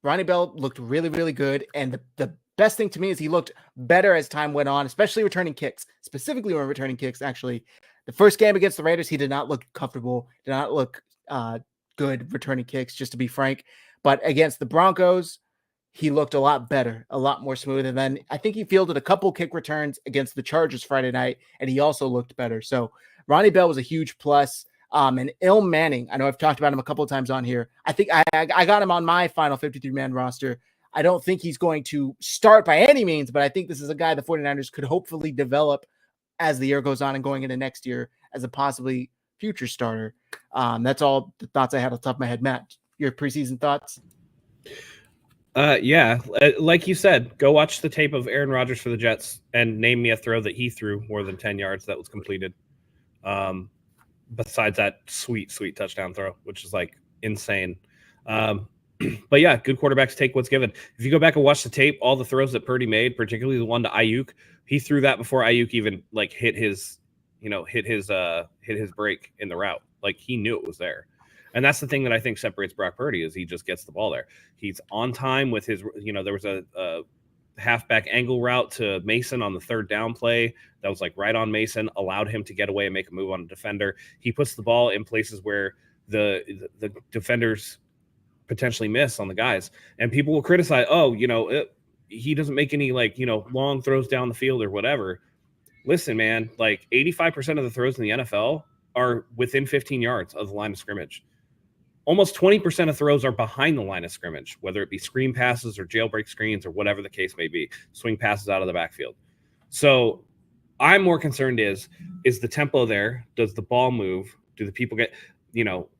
Ronnie Bell looked really, really good. And the best thing to me is he looked better as time went on, especially returning kicks, specifically when returning kicks. Actually, the first game against the Raiders, he did not look comfortable, did not look good returning kicks, just to be frank. But against the Broncos, he looked a lot better, a lot more smooth. And then I think he fielded a couple kick returns against the Chargers Friday night, and he also looked better. So Ronnie Bell was a huge plus. And Ilm Manning, I know I've talked about him a couple of times on here. I think I got him on my final 53-man roster. I don't think he's going to start by any means, but I think this is a guy the 49ers could hopefully develop as the year goes on and going into next year as a possibly future starter. That's all the thoughts I had on top of my head. Matt, your preseason thoughts? Yeah, like you said, go watch the tape of Aaron Rodgers for the Jets and name me a throw that he threw more than 10 yards that was completed. Besides that sweet touchdown throw, which is like insane. But yeah, good quarterbacks take what's given. If you go back and watch the tape, all the throws that Purdy made, particularly the one to Ayuk, he threw that before Ayuk even like hit his break in the route. Like, he knew it was there. And that's the thing that I think separates Brock Purdy, is he just gets the ball there. He's on time with his, there was a halfback angle route to Mason on the third down play that was like right on Mason, allowed him to get away and make a move on a defender. He puts the ball in places where the defenders potentially miss on the guys, and people will criticize, he doesn't make any long throws down the field or whatever. Listen, man, like 85% of the throws in the NFL are within 15 yards of the line of scrimmage. Almost 20% of throws are behind the line of scrimmage, whether it be screen passes or jailbreak screens or whatever the case may be, swing passes out of the backfield. So I'm more concerned is the tempo there? Does the ball move? Do the people get,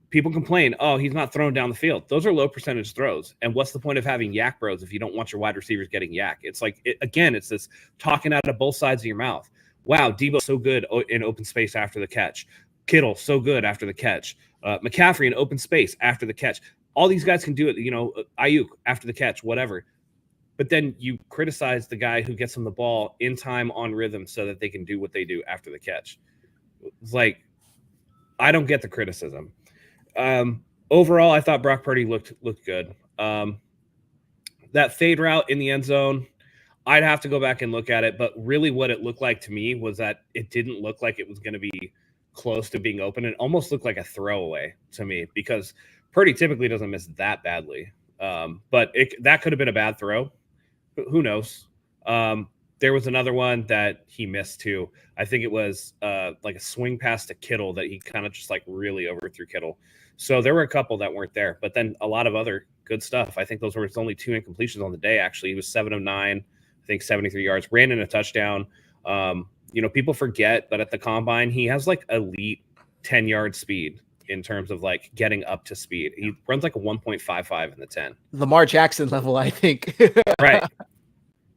people complain, oh, he's not throwing down the field. Those are low percentage throws. And what's the point of having yak bros if you don't want your wide receivers getting yak? It's like, it's this talking out of both sides of your mouth. Wow, Debo's so good in open space after the catch. Kittle, so good after the catch. McCaffrey in open space after the catch. All these guys can do it, Ayuk after the catch, whatever. But then you criticize the guy who gets them the ball in time on rhythm so that they can do what they do after the catch. It's like, I don't get the criticism. Overall, I thought Brock Purdy looked good. That fade route in the end zone, I'd have to go back and look at it. But really what it looked like to me was that it didn't look like it was going to be close to being open. It almost looked like a throwaway to me, because Purdy typically doesn't miss that badly. But that could have been a bad throw. Who knows? There There was another one that he missed too. I think it was like a swing pass to Kittle that he kind of just like really overthrew Kittle. So there were a couple that weren't there, but then a lot of other good stuff. I think those were his only 2 incompletions on the day. Actually, he was 7 of 9, I think 73 yards, ran in a touchdown. People forget that at the combine, he has like elite 10-yard speed in terms of like getting up to speed. He runs like a 1.55 in the 10. Lamar Jackson level, I think. Right.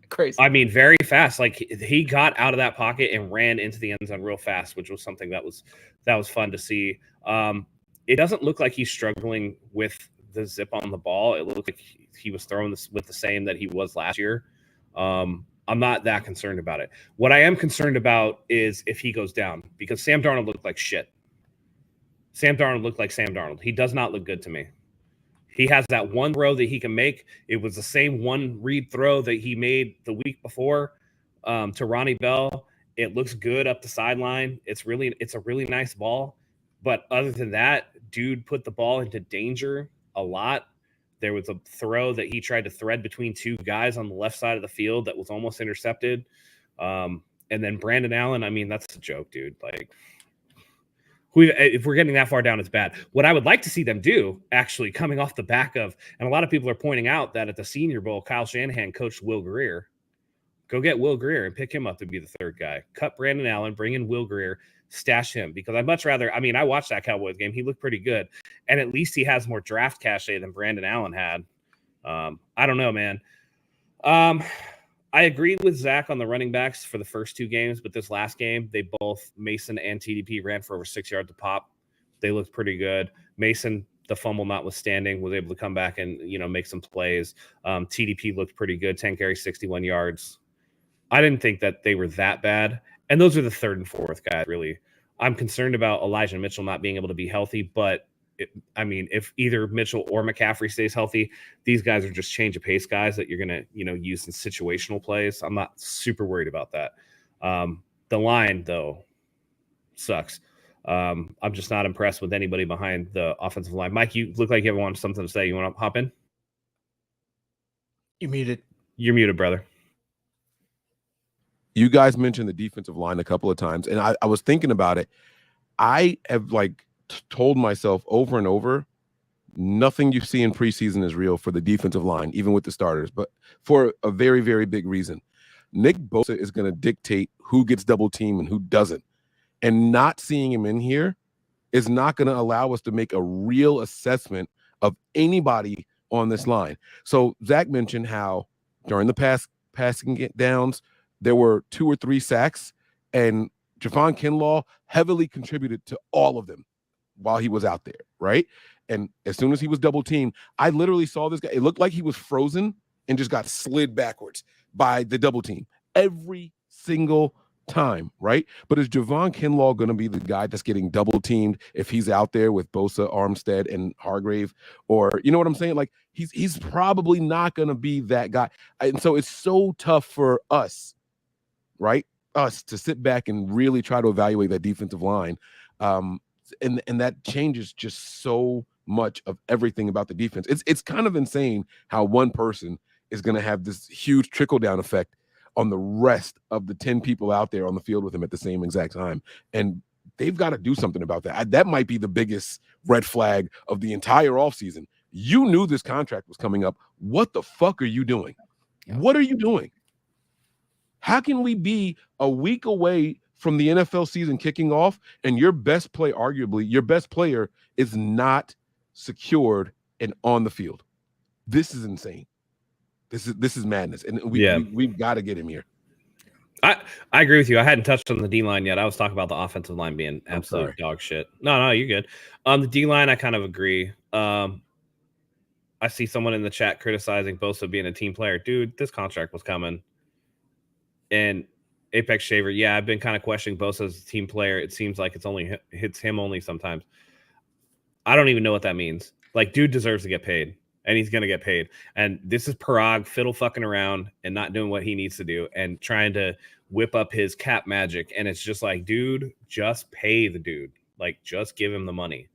Crazy. I mean, very fast. Like he got out of that pocket and ran into the end zone real fast, which was something that was fun to see. It doesn't look like he's struggling with the zip on the ball. It looked like he was throwing this with the same that he was last year. I'm not that concerned about it. What I am concerned about is if he goes down, because Sam Darnold looked like shit. Sam Darnold looked like Sam Darnold. He does not look good to me. He has that one throw that he can make. It was the same one read throw that he made the week before to Ronnie Bell. It looks good up the sideline. It's a really nice ball. But other than that, dude put the ball into danger a lot. There was a throw that he tried to thread between 2 guys on the left side of the field that was almost intercepted. And then Brandon Allen, I mean, that's a joke, dude. Like, if we're getting that far down, it's bad. What I would like to see them do, actually, coming off the back of, and a lot of people are pointing out that at the Senior Bowl, Kyle Shanahan coached Will Grier. Go get Will Grier and pick him up to be the 3rd guy. Cut Brandon Allen, bring in Will Grier, stash him. Because I'd much rather, I mean, I watched that Cowboys game. He looked pretty good. And at least he has more draft cachet than Brandon Allen had. I don't know, man. I agree with Zach on the running backs for the first 2 games, but this last game, they both, Mason and TDP, ran for over 6 yards a pop. They looked pretty good. Mason, the fumble notwithstanding, was able to come back and, make some plays. TDP looked pretty good, 10 carries, 61 yards. I didn't think that they were that bad. And those are the 3rd and 4th guys, really. I'm concerned about Elijah Mitchell not being able to be healthy, but if either Mitchell or McCaffrey stays healthy, these guys are just change of pace guys that you're going to, use in situational plays. I'm not super worried about that. The line, though, sucks. I'm just not impressed with anybody behind the offensive line. Mike, you look like you have something to say. You want to hop in? You muted. You're muted, brother. You guys mentioned the defensive line a couple of times, and I was thinking about it. I have told myself over and over, nothing you see in preseason is real for the defensive line, even with the starters, but for a very, very big reason. Nick Bosa is going to dictate who gets double teamed and who doesn't. And not seeing him in here is not going to allow us to make a real assessment of anybody on this line. So Zach mentioned how during the passing downs, there were 2 or 3 sacks, and Javon Kinlaw heavily contributed to all of them while he was out there, right? And as soon as he was double teamed, I literally saw this guy. It looked like he was frozen and just got slid backwards by the double team every single time, right? But is Javon Kinlaw going to be the guy that's getting double teamed if he's out there with Bosa, Armstead, and Hargrave? Or, you know what I'm saying? Like, he's probably not going to be that guy. And so it's so tough for us, right? Us to sit back and really try to evaluate that defensive line. And that changes just so much of everything about the defense. It's kind of insane how one person is going to have this huge trickle-down effect on the rest of the 10 people out there on the field with him at the same exact time. And they've got to do something about that. That might be the biggest red flag of the entire offseason. You knew this contract was coming up. What the fuck are you doing? Yeah. What are you doing? How can we be a week away from the NFL season kicking off and your best play, arguably your best player, is not secured and on the field? This is insane. This is madness, and we've got to get him here. I agree with you. I hadn't touched on the D line yet. I was talking about the offensive line being absolute dog shit. No, you're good. The D line, I kind of agree. I see someone in the chat criticizing Bosa being a team player. Dude, this contract was coming. And Apex Shaver, yeah, I've been kind of questioning Bosa as a team player. It seems like hits him only sometimes. I don't even know what that means. Like, dude deserves to get paid, and he's going to get paid. And this is Parag fiddle fucking around and not doing what he needs to do and trying to whip up his cap magic. And it's just like, dude, just pay the dude. Like, just give him the money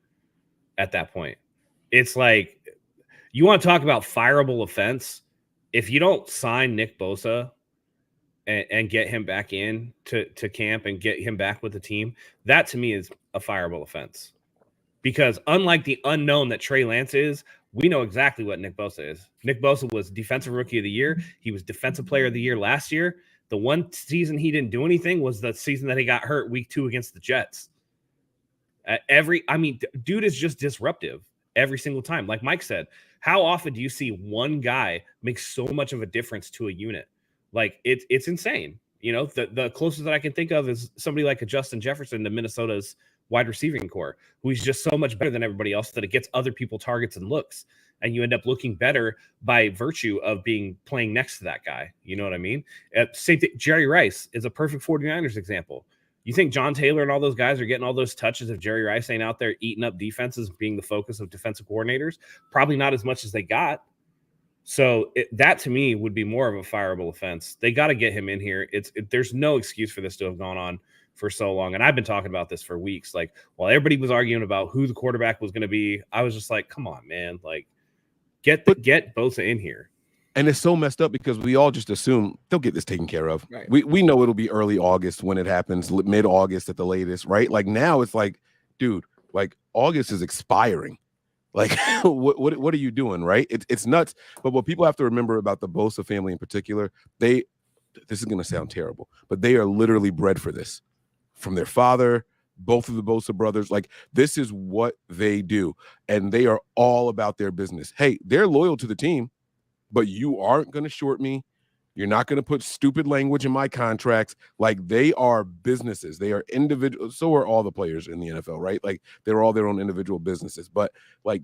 at that point. It's like, you want to talk about fireable offense? If you don't sign Nick Bosa and get him back in to camp and get him back with the team, that to me is a fireable offense. Because unlike the unknown that Trey Lance is, we know exactly what Nick Bosa is. Nick Bosa was Defensive Rookie of the Year. He was Defensive Player of the Year last year. The one season he didn't do anything was the season that he got hurt week 2 against the Jets. Dude is just disruptive every single time. Like Mike said, how often do you see one guy make so much of a difference to a unit? Like it's insane. You know, the closest that I can think of is somebody like a Justin Jefferson to Minnesota's wide receiving core, who's just so much better than everybody else that it gets other people targets and looks. And you end up looking better by virtue of playing next to that guy. You know what I mean? Same thing. Jerry Rice is a perfect 49ers example. You think John Taylor and all those guys are getting all those touches if Jerry Rice ain't out there eating up defenses, being the focus of defensive coordinators? Probably not as much as they got. So that to me would be more of a fireable offense. They got to get him in here. There's no excuse for this to have gone on for so long. And I've been talking about this for weeks. Like, while everybody was arguing about who the quarterback was going to be, I was just like, come on, man. Like, get Bosa in here. And it's so messed up because we all just assume they'll get this taken care of. Right. We know it'll be early August when it happens, mid-August at the latest, right? Like now it's like, dude, like August is expiring. Like what are you doing, right? It's nuts. But what people have to remember about the Bosa family in particular, this is going to sound terrible, but they are literally bred for this. From their father, both of the Bosa brothers, like this is what they do. And they are all about their business. Hey, they're loyal to the team, but you aren't going to short me. You're not going to put stupid language in my contracts. Like they are businesses. They are individual. So are all the players in the NFL, right? Like they're all their own individual businesses. But like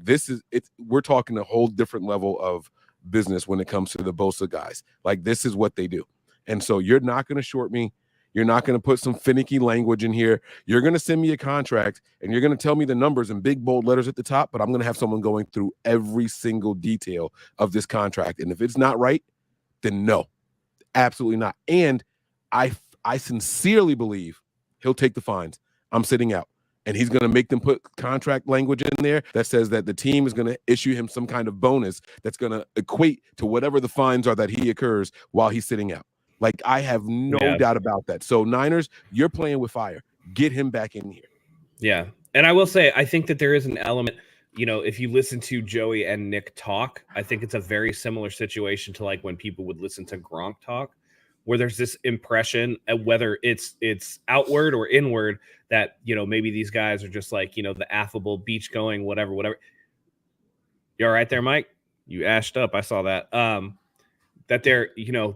we're talking a whole different level of business when it comes to the Bosa guys. Like this is what they do. And so you're not going to short me. You're not going to put some finicky language in here. You're going to send me a contract and you're going to tell me the numbers in big, bold letters at the top, but I'm going to have someone going through every single detail of this contract. And if it's not right, then no, absolutely not. And I sincerely believe he'll take the fines. I'm sitting out. And he's going to make them put contract language in there that says that the team is going to issue him some kind of bonus that's going to equate to whatever the fines are that he occurs while he's sitting out. Like, I have no doubt about that. So, Niners, you're playing with fire. Get him back in here. Yeah. And I will say, I think that there is an element, you know, if you listen to Joey and Nick talk, I think it's a very similar situation to like when people would listen to Gronk talk, where there's this impression, whether it's outward or inward, that, you know, maybe these guys are just like, you know, the affable beach going, whatever. You all right there, Mike? You ashed up. I saw that. That they're, you know,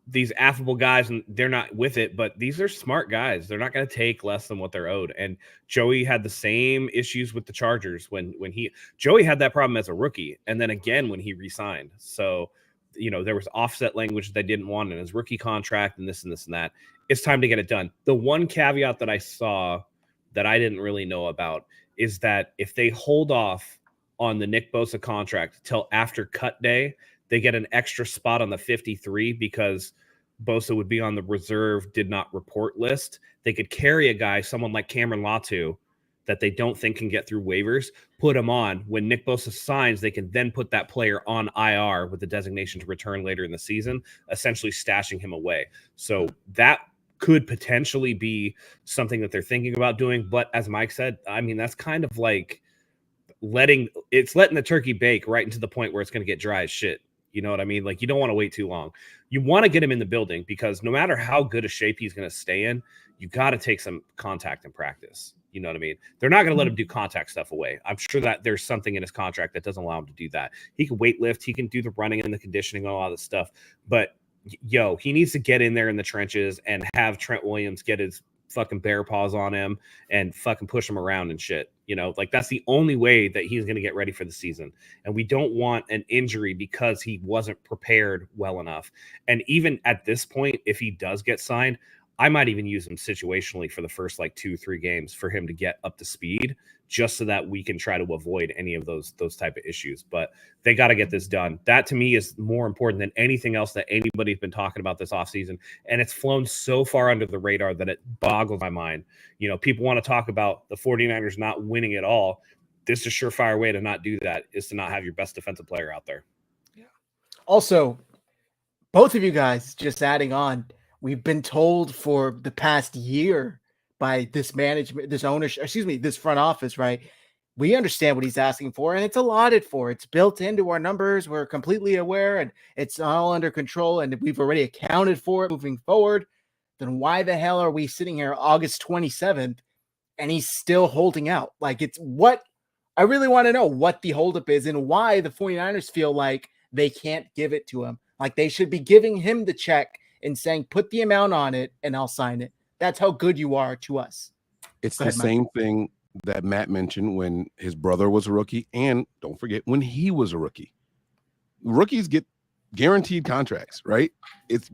these affable guys, and they're not with it, but these are smart guys. They're not going to take less than what they're owed. And Joey had the same issues with the Chargers when Joey had that problem as a rookie, and then again when he re-signed. So, you know, there was offset language that they didn't want in his rookie contract and this and this and that. It's time to get it done. The one caveat that I saw that I didn't really know about is that if they hold off on the Nick Bosa contract till after cut day, they get an extra spot on the 53 because Bosa would be on the reserve did not report list. They could carry a guy, someone like Cameron Latu, that they don't think can get through waivers, put him on. When Nick Bosa signs, they can then put that player on IR with the designation to return later in the season, essentially stashing him away. So that could potentially be something that they're thinking about doing. But as Mike said, I mean, that's kind of like letting the turkey bake right into the point where it's going to get dry as shit. You know what I mean? Like, you don't want to wait too long. You want to get him in the building because no matter how good a shape he's going to stay in, you got to take some contact in practice. You know what I mean? They're not going to let him do contact stuff away. I'm sure that there's something in his contract that doesn't allow him to do that. He can weight lift. He can do the running and the conditioning and all this stuff. But, he needs to get in there in the trenches and have Trent Williams get his fucking bear paws on him and fucking push him around and shit. You know, like that's the only way that he's going to get ready for the season. And we don't want an injury because he wasn't prepared well enough. And even at this point, if he does get signed, I might even use him situationally for the first like 2-3 games for him to get up to speed, just so that we can try to avoid any of those type of issues. But they got to get this done. That to me is more important than anything else that anybody's been talking about this offseason. And it's flown so far under the radar that it boggles my mind. You know, people want to talk about the 49ers not winning at all. This is a surefire way to not do that, is to not have your best defensive player out there. Yeah. Also, both of you guys, just adding on, we've been told for the past year by this management, this ownership, excuse me, this front office, right? We understand what he's asking for, and it's allotted for. It's built into our numbers. We're completely aware, and it's all under control, and we've already accounted for it moving forward. Then why the hell are we sitting here August 27th and he's still holding out? Like, it's what I really want to know what the holdup is and why the 49ers feel like they can't give it to him. Like, they should be giving him the check and saying, put the amount on it and I'll sign it. That's how good you are to us. It's the same thing that Matt mentioned when his brother was a rookie, and don't forget when he was a rookie. Rookies get guaranteed contracts, right? It's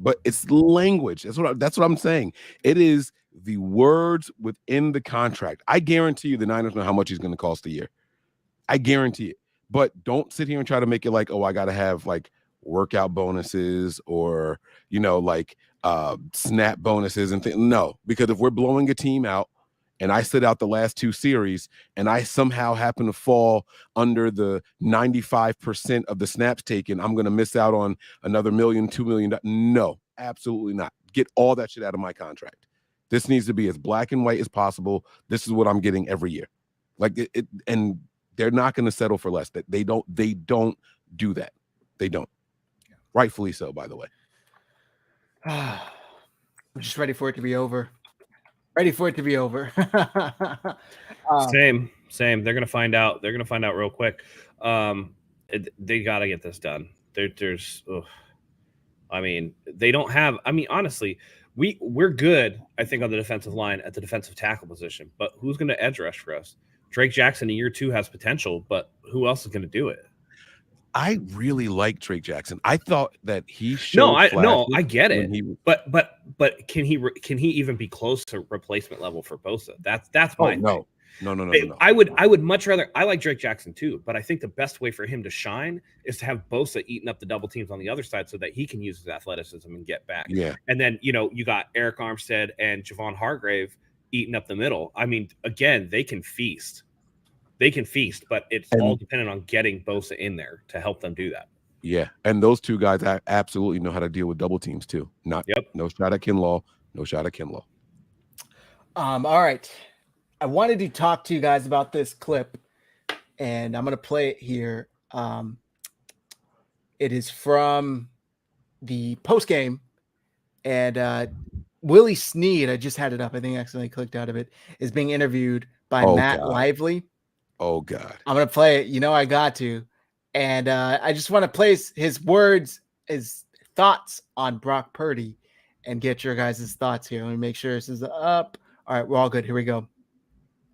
language. That's what I'm saying. It is the words within the contract. I guarantee you the Niners know how much he's going to cost a year. I guarantee it. But don't sit here and try to make it like, oh, I got to have like workout bonuses or, like snap bonuses and things. No, because if we're blowing a team out and I sit out the last 2 series and I somehow happen to fall under the 95% of the snaps taken, I'm going to miss out on another $1 million, $2 million. No, absolutely not. Get all that shit out of my contract. This needs to be as black and white as possible. This is what I'm getting every year. Like it and they're not going to settle for less. That they don't do that. They don't. Rightfully so, by the way. I'm just ready for it to be over. Ready for it to be over. Same. They're gonna find out. They're gonna find out real quick. They got to get this done. They don't have. I mean, honestly, we're good. I think on the defensive line at the defensive tackle position, but who's going to edge rush for us? Drake Jackson in year 2 has potential, but who else is going to do it? I really like Drake Jackson. I thought that he showed. I get it. But can he even be close to replacement level for Bosa? That's my thing. No. I would much rather. I like Drake Jackson too, but I think the best way for him to shine is to have Bosa eating up the double teams on the other side so that he can use his athleticism and get back. Yeah. And then you got Eric Armstead and Javon Hargrave eating up the middle. I mean, again, they can feast. But it's all dependent on getting Bosa in there to help them do that. Yeah, and those 2 guys absolutely know how to deal with double teams too. No shot at Kinlaw. All right. I wanted to talk to you guys about this clip, and I'm going to play it here. It is from the post game, and Willie Snead, I just had it up. I think I accidentally clicked out of it, is being interviewed by Matt Lively. Oh, God. I'm going to play it. I got to. And I just want to place his words, his thoughts on Brock Purdy and get your guys' thoughts here. Let me make sure this is up. All right, we're all good. Here we go.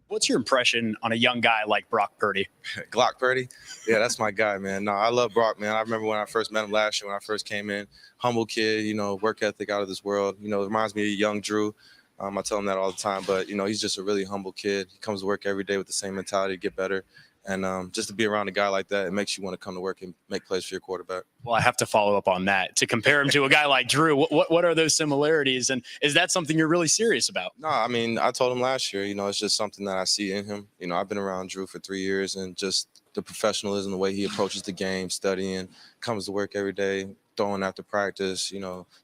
What's your impression on a young guy like Brock Purdy? Glock Purdy? Yeah, that's my guy, man. No, I love Brock, man. I remember when I first met him last year when I first came in. Humble kid, work ethic out of this world. It reminds me of young Drew. I tell him that all the time, but, he's just a really humble kid. He comes to work every day with the same mentality to get better. And just to be around a guy like that, it makes you want to come to work and make plays for your quarterback. Well, I have to follow up on that. To compare him to a guy like Drew, what are those similarities? And is that something you're really serious about? No, I mean, I told him last year, it's just something that I see in him. I've been around Drew for 3 years, and just the professionalism, the way he approaches the game, studying, comes to work every day, throwing after practice,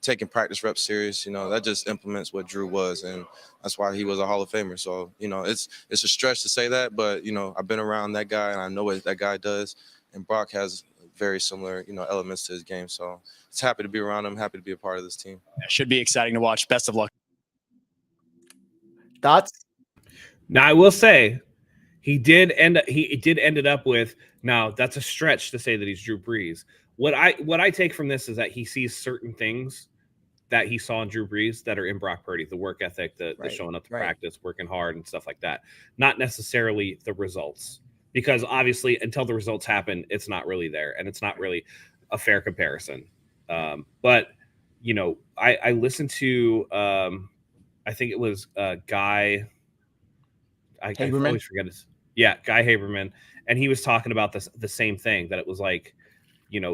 taking practice reps serious, that just implements what Drew was. And that's why he was a Hall of Famer. So, it's a stretch to say that, but, I've been around that guy and I know what that guy does. And Brock has very similar, elements to his game. So it's happy to be around him, happy to be a part of this team. It should be exciting to watch. Best of luck. Thoughts? Now, I will say he did end it up with, now that's a stretch to say that he's Drew Brees. What I take from this is that he sees certain things that he saw in Drew Brees that are in Brock Purdy, the work ethic, the showing up to practice, working hard and stuff like that. Not necessarily the results, because obviously until the results happen, it's not really there and it's not really a fair comparison. But I listened to, I think it was Guy. I always forget his. Yeah, Guy Haberman, and he was talking about the same thing, that it was like,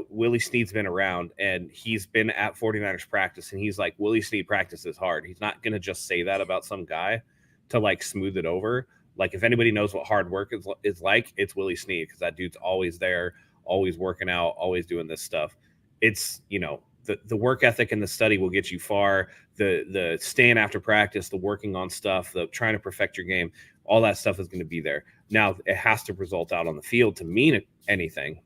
Willie Snead's been around and he's been at 49ers practice, and he's like, Willie Snead practices hard. He's not going to just say that about some guy to like smooth it over. Like, if anybody knows what hard work is like, it's Willie Snead, because that dude's always there, always working out, always doing this stuff. It's, the work ethic and the study will get you far. The staying after practice, the working on stuff, the trying to perfect your game, all that stuff is going to be there. Now it has to result out on the field to mean anything.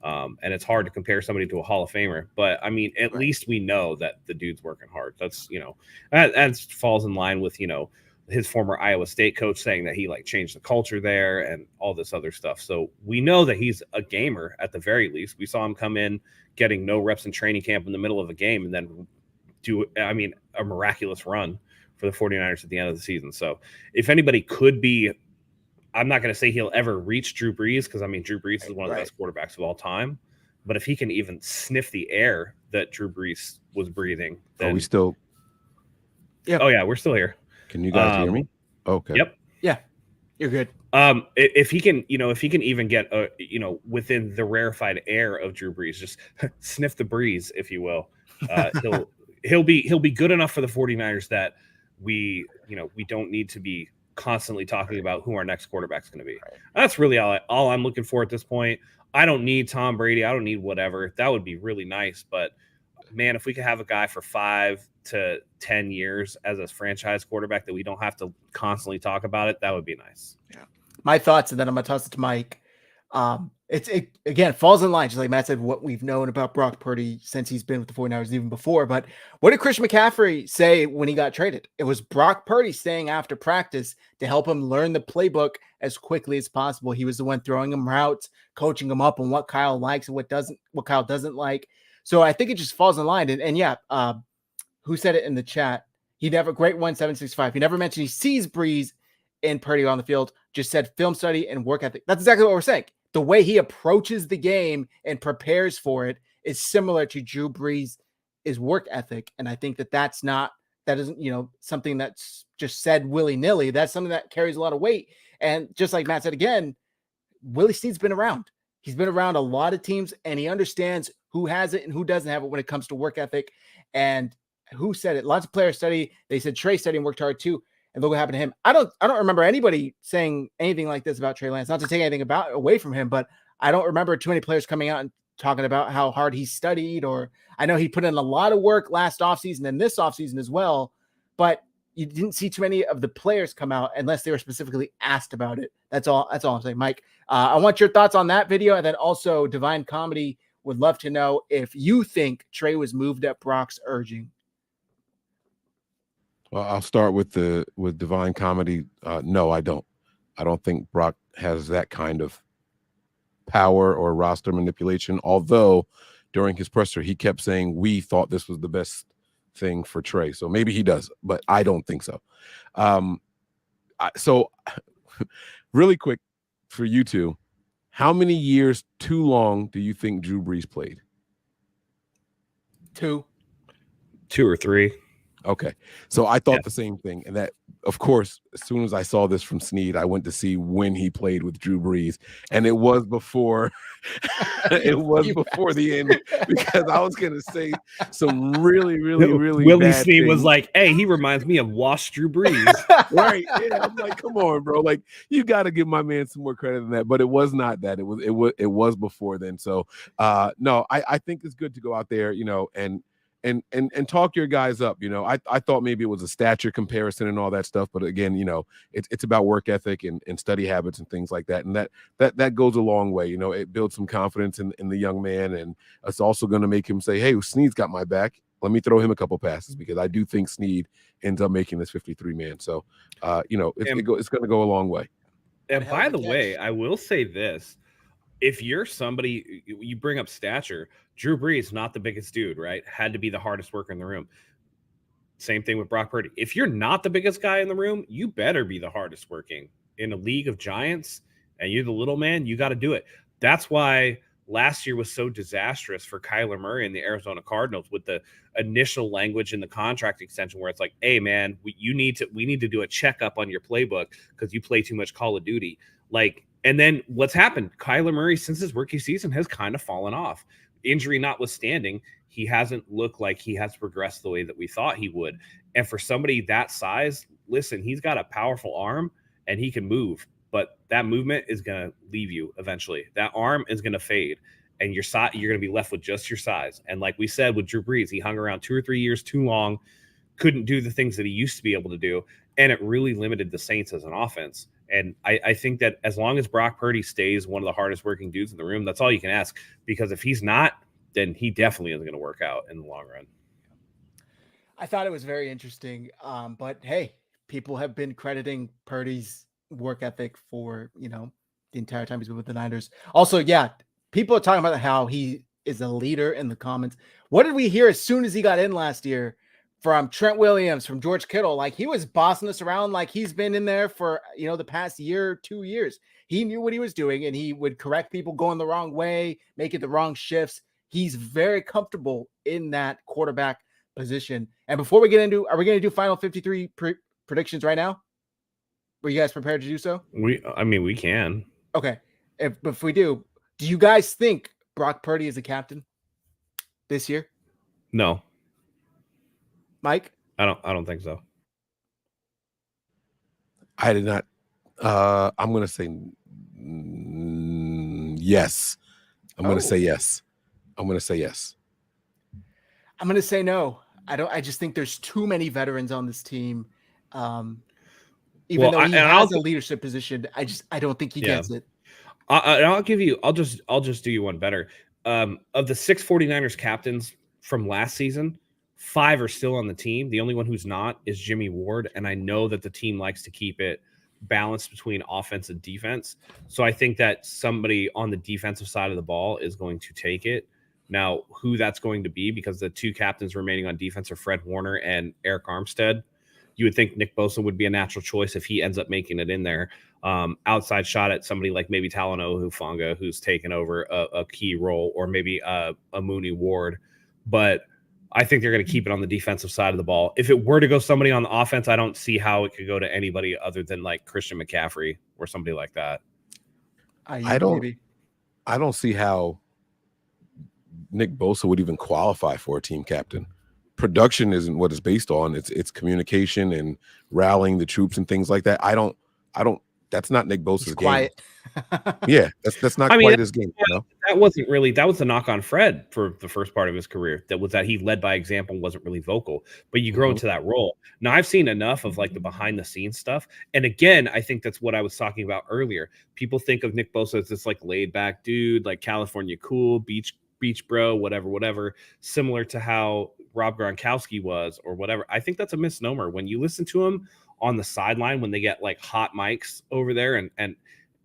And it's hard to compare somebody to a Hall of Famer, but I mean, at least we know that the dude's working hard. That's, that falls in line with, his former Iowa State coach saying that he like changed the culture there and all this other stuff. So we know that he's a gamer at the very least. We saw him come in getting no reps in training camp in the middle of a game and then do, a miraculous run for the 49ers at the end of the season. So if anybody could be, I'm not going to say he'll ever reach Drew Brees because Drew Brees is one of the best quarterbacks of all time. But if he can even sniff the air that Drew Brees was breathing, then are we still? Yeah. Oh yeah, we're still here. Can you guys hear me? Okay. Yep. Yeah, you're good. If he can, if he can even get, within the rarefied air of Drew Brees, just sniff the breeze, if you will, he'll be good enough for the 49ers that we don't need to be constantly talking about who our next quarterback's going to be. That's really all I'm looking for at this point. I don't need Tom Brady. I don't need whatever. That would be really nice. But man, if we could have a guy for 5 to 10 years as a franchise quarterback that we don't have to constantly talk about it, that would be nice. Yeah. My thoughts, and then I'm going to toss it to Mike. It again falls in line, just like Matt said, what we've known about Brock Purdy since he's been with the 49ers even before. But what did Christian McCaffrey say when he got traded? It was Brock Purdy staying after practice to help him learn the playbook as quickly as possible. He was the one throwing him routes, coaching him up on what Kyle likes and what Kyle doesn't like. So I think it just falls in line. And yeah, who said it in the chat? He never, great 1765. He never mentioned he sees Breeze and Purdy on the field, just said film study and work ethic. That's exactly what we're saying. The way he approaches the game and prepares for it is similar to Drew Brees' work ethic. And I think that isn't, something that's just said willy-nilly. That's something that carries a lot of weight. And just like Matt said, again, Willie Snead's been around. He's been around a lot of teams and he understands who has it and who doesn't have it when it comes to work ethic. And who said it? Lots of players study. They said Trey studied and worked hard too. And look what happened to him. I don't remember anybody saying anything like this about Trey Lance. Not to take anything away from him, but I don't remember too many players coming out and talking about how hard he studied. Or I know he put in a lot of work last offseason and this offseason as well. But you didn't see too many of the players come out unless they were specifically asked about it. That's all I'm saying, Mike. I want your thoughts on that video, and then also Divine Comedy would love to know if you think Trey was moved at Brock's urging. Well, I'll start with Divine Comedy. No, I don't. I don't think Brock has that kind of power or roster manipulation. Although during his presser, he kept saying we thought this was the best thing for Trey. So maybe he does, but I don't think so. So really quick for you two, how many years too long do you think Drew Brees played? 2 or 3. Okay. So I thought the same thing. And that, of course, as soon as I saw this from Snead, I went to see when he played with Drew Brees. And it was before the end, because I was going to say some really Willie bad Snead things. was like, hey, he reminds me of Wash Drew Brees. Right. Yeah. I'm like, come on, bro. Like, you got to give my man some more credit than that. But it was not that. It was before then. So no, I think it's good to go out there, and talk your guys up. I thought maybe it was a stature comparison and all that stuff, but again, it's about work ethic and study habits and things like that, and that goes a long way. It builds some confidence in the young man, and it's also going to make him say, hey, Snead's got my back, let me throw him a couple passes, because I do think Snead ends up making this 53 man. So it's going to go a long way. And by the way, I will say this: if you're somebody, you bring up stature, Drew Brees, not the biggest dude, right? Had to be the hardest worker in the room. Same thing with Brock Purdy. If you're not the biggest guy in the room, you better be the hardest working. In a league of giants and you're the little man, you got to do it. That's why last year was so disastrous for Kyler Murray and the Arizona Cardinals with the initial language in the contract extension where it's like, hey, man, we need to do a checkup on your playbook because you play too much Call of Duty. And then what's happened? Kyler Murray, since his rookie season, has kind of fallen off. Injury notwithstanding, he hasn't looked like he has progressed the way that we thought he would. And for somebody that size, listen, he's got a powerful arm and he can move, but that movement is going to leave you eventually. That arm is going to fade. and you're going to be left with just your size. And like we said with Drew Brees, he hung around 2 or 3 years too long, couldn't do the things that he used to be able to do, and it really limited the Saints as an offense. And I think that as long as Brock Purdy stays one of the hardest working dudes in the room, that's all you can ask. Because if he's not, then he definitely isn't going to work out in the long run. I thought it was very interesting. But hey, people have been crediting Purdy's work ethic for, the entire time he's been with the Niners. Also, yeah, people are talking about how he is a leader in the comments. What did we hear as soon as he got in last year from Trent Williams, from George Kittle? Like, he was bossing us around like he's been in there for, the past year, 2 years. He knew what he was doing, and he would correct people going the wrong way, making the wrong shifts. He's very comfortable in that quarterback position. And before we get into, are we going to do final 53 predictions right now? Were you guys prepared to do so? We can. Okay. If we do you guys think Brock Purdy is a captain this year? No. Mike? I don't think so. I did not. I'm going to say yes. I'm going to say yes. I'm going to say yes. I'm going to say no. I just think there's too many veterans on this team. Even though he has a leadership position, I don't think he gets it. I'll just do you one better. Of the 6 49ers captains from last season, 5 are still on the team. The only one who's not is Jimmy Ward. And I know that the team likes to keep it balanced between offense and defense. So I think that somebody on the defensive side of the ball is going to take it. Now, who that's going to be, because the 2 captains remaining on defense are Fred Warner and Eric Armstead. You would think Nick Bosa would be a natural choice if he ends up making it in there. Outside shot at somebody like maybe Talanoa Hufanga, who's taken over a key role, or maybe a Mooney Ward. But I think they're going to keep it on the defensive side of the ball. If it were to go somebody on the offense, I don't see how it could go to anybody other than like Christian McCaffrey or somebody like that. I don't see how Nick Bosa would even qualify for a team captain. Production isn't what it's based on. It's communication and rallying the troops and things like that. I don't. That's not Nick Bosa's game. Quiet. Yeah, that's not quite his game. That wasn't really. That was the knock on Fred for the first part of his career. That he led by example, wasn't really vocal. But you grow into that role. Now I've seen enough of like the behind the scenes stuff. And again, I think that's what I was talking about earlier. People think of Nick Bosa as this like laid back dude, like California cool, beach bro, whatever, similar to how Rob Gronkowski was or whatever. I think that's a misnomer. When you listen to him on the sideline, when they get like hot mics over there, and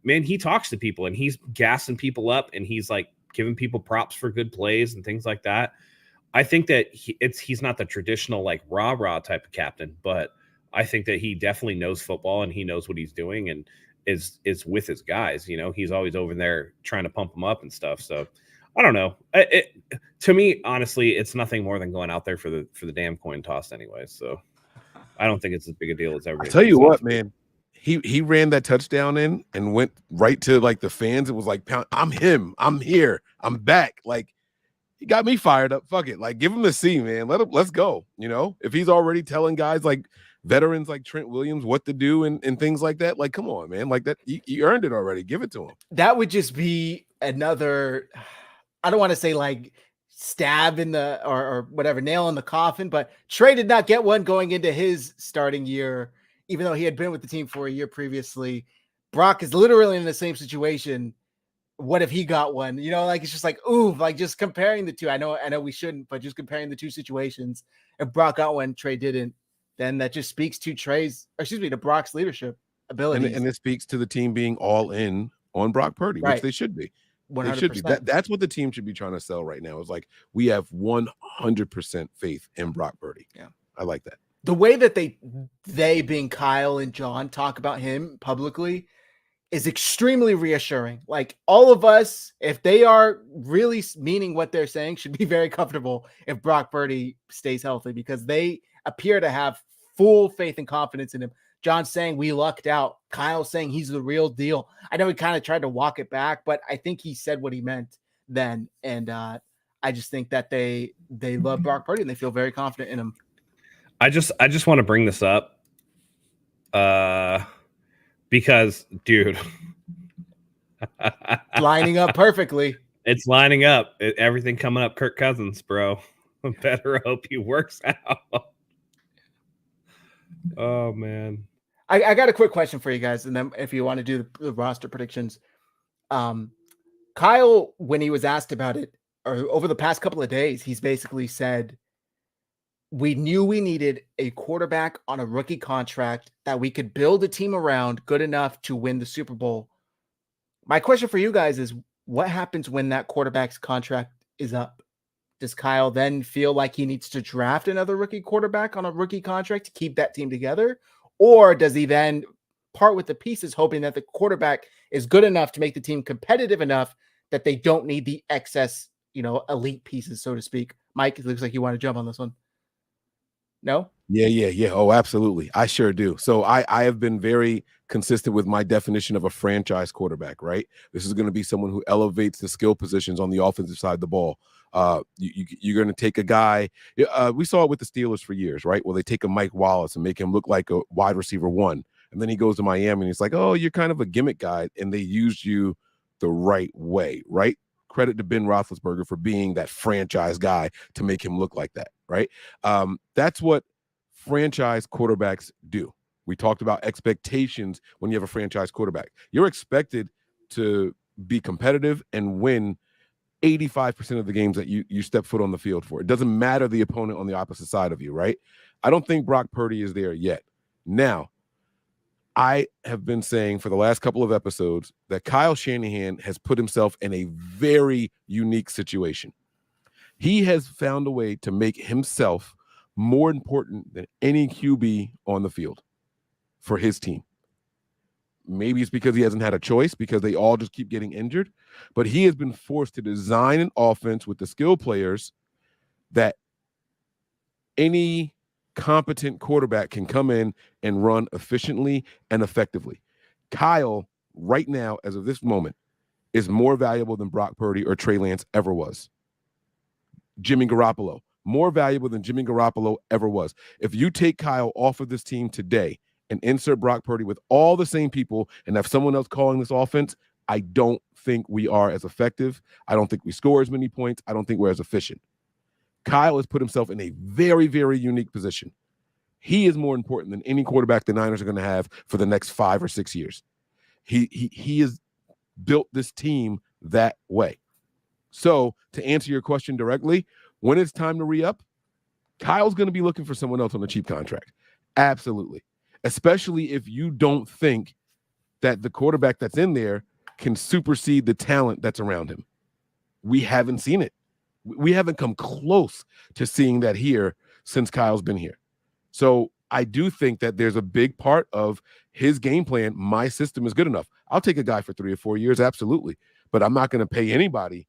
man, he talks to people and he's gassing people up and he's like giving people props for good plays and things like that. I think that he's not the traditional like rah-rah type of captain, but I think that he definitely knows football and he knows what he's doing and is with his guys. He's always over there trying to pump them up and stuff. So I don't know. To me, honestly, it's nothing more than going out there for the damn coin toss anyway. So I don't think it's as big a deal as everybody. I tell you what, man, he ran that touchdown in and went right to like the fans. It was like, I'm him. I'm here. I'm back. Like, he got me fired up. Fuck it. Like, give him the C, man. Let's go. If he's already telling guys like veterans like Trent Williams what to do and things like that, like, come on, man. Like that, he earned it already. Give it to him. That would just be another, I don't want to say like stab in the or whatever, nail in the coffin, but Trey did not get one going into his starting year, even though he had been with the team for a year previously. Brock is literally in the same situation. What if he got one? Like, it's just like, ooh, like just comparing the two. I know we shouldn't, but just comparing the two situations. If Brock got one, Trey didn't, then that just speaks to to Brock's leadership abilities. And it speaks to the team being all in on Brock Purdy, right. Which they should be. 100%. They should be. That's what the team should be trying to sell right now. It's like, we have 100% faith in Brock Purdy. Yeah. I like that. The way that they being Kyle and John talk about him publicly is extremely reassuring. Like, all of us, if they are really meaning what they're saying, should be very comfortable if Brock Purdy stays healthy, because they appear to have full faith and confidence in him. John's saying we lucked out. Kyle's saying he's the real deal. I know he kind of tried to walk it back, but I think he said what he meant then. And I just think that they love Brock Purdy and they feel very confident in him. I just want to bring this up because, dude, lining up perfectly. It's lining up. Everything coming up. Kirk Cousins, bro. Better hope he works out. Oh man. I got a quick question for you guys, and then if you want to do the roster predictions, Kyle, when he was asked about it, or over the past couple of days, he's basically said, we knew we needed a quarterback on a rookie contract that we could build a team around good enough to win the Super Bowl. My question for you guys is, what happens when that quarterback's contract is up? Does Kyle then feel like he needs to draft another rookie quarterback on a rookie contract to keep that team together? Or does he then part with the pieces, hoping that the quarterback is good enough to make the team competitive enough that they don't need the excess, elite pieces, so to speak? Mike, it looks like you want to jump on this one. No? Yeah. Oh, absolutely. I sure do. So I have been very consistent with my definition of a franchise quarterback, right? This is going to be someone who elevates the skill positions on the offensive side of the ball. You're going to take a guy. We saw it with the Steelers for years, right? Well, they take a Mike Wallace and make him look like a wide receiver one. And then he goes to Miami and he's like, oh, you're kind of a gimmick guy. And they used you the right way, right? Credit to Ben Roethlisberger for being that franchise guy to make him look like that, right? That's what franchise quarterbacks do. We talked about expectations when you have a franchise quarterback. You're expected to be competitive and win 85% of the games that you step foot on the field for. It doesn't matter the opponent on the opposite side of you, right? I don't think Brock Purdy is there yet. Now, I have been saying for the last couple of episodes that Kyle Shanahan has put himself in a very unique situation. He has found a way to make himself more important than any QB on the field for his team. Maybe it's because he hasn't had a choice because they all just keep getting injured, but he has been forced to design an offense with the skill players that any competent quarterback can come in and run efficiently and effectively. Kyle, right now, as of this moment, is more valuable than Brock Purdy or Trey Lance ever was. Jimmy Garoppolo, more valuable than Jimmy Garoppolo ever was. If you take Kyle off of this team today and insert Brock Purdy with all the same people and have someone else calling this offense, I don't think we are as effective. I don't think we score as many points. I don't think we're as efficient. Kyle has put himself in a very, very unique position. He is more important than any quarterback the Niners are going to have for the next 5 or 6 years. He has built this team that way. So to answer your question directly, when it's time to re-up, Kyle's going to be looking for someone else on a cheap contract. Absolutely. Especially if you don't think that the quarterback that's in there can supersede the talent that's around him. We haven't seen it. We haven't come close to seeing that here since Kyle's been here. So I do think that there's a big part of his game plan. My system is good enough. I'll take a guy for 3 or 4 years, absolutely. But I'm not going to pay anybody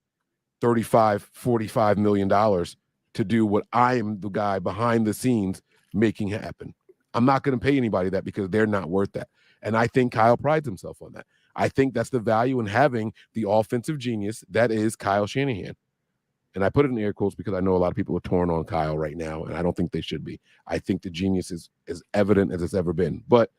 $35, $45 million to do what I am the guy behind the scenes making happen. I'm not going to pay anybody that because they're not worth that. And I think Kyle prides himself on that. I think that's the value in having the offensive genius that is Kyle Shanahan. And I put it in air quotes because I know a lot of people are torn on Kyle right now, and I don't think they should be. I think the genius is as evident as it's ever been. But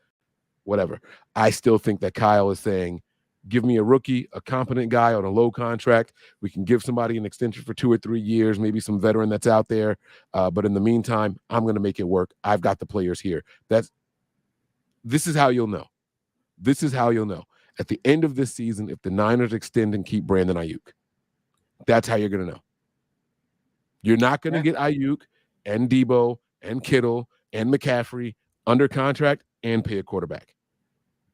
whatever. I still think that Kyle is saying, give me a rookie, a competent guy on a low contract. We can give somebody an extension for 2 or 3 years, maybe some veteran that's out there. But in the meantime, I'm going to make it work. I've got the players here. This is how you'll know. This is how you'll know. At the end of this season, if the Niners extend and keep Brandon Ayuk, that's how you're going to know. You're not going to get Ayuk and Debo and Kittle and McCaffrey under contract and pay a quarterback.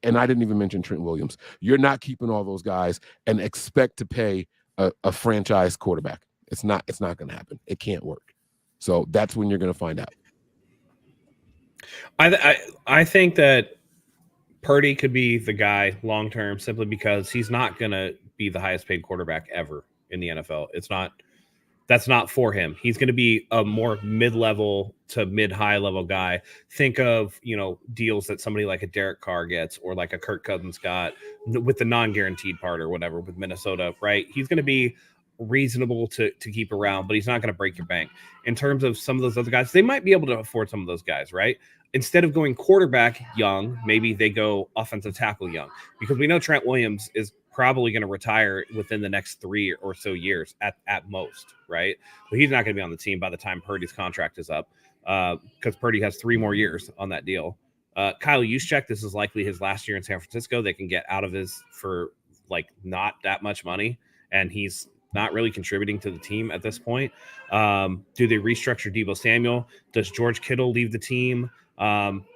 And I didn't even mention Trent Williams. You're not keeping all those guys and expect to pay a franchise quarterback. It's not going to happen. It can't work. So that's when you're going to find out. I think that Purdy could be the guy long term simply because he's not going to be the highest paid quarterback ever in the NFL. That's not for him. He's going to be a more mid-level to mid-high level guy. Think of, deals that somebody like a Derek Carr gets or like a Kirk Cousins got with the non-guaranteed part or whatever with Minnesota, right? He's going to be reasonable to keep around, but he's not going to break your bank. In terms of some of those other guys, they might be able to afford some of those guys, right? Instead of going quarterback young, maybe they go offensive tackle young because we know Trent Williams is probably going to retire within the next 3 or so years at most, right? But he's not going to be on the team by the time Purdy's contract is up, because Purdy has 3 more years on that deal. Kyle Juszczyk, this is likely his last year in San Francisco. They can get out of his for like not that much money, and he's not really contributing to the team at this point. Do they restructure Deebo Samuel? Does George Kittle leave the team?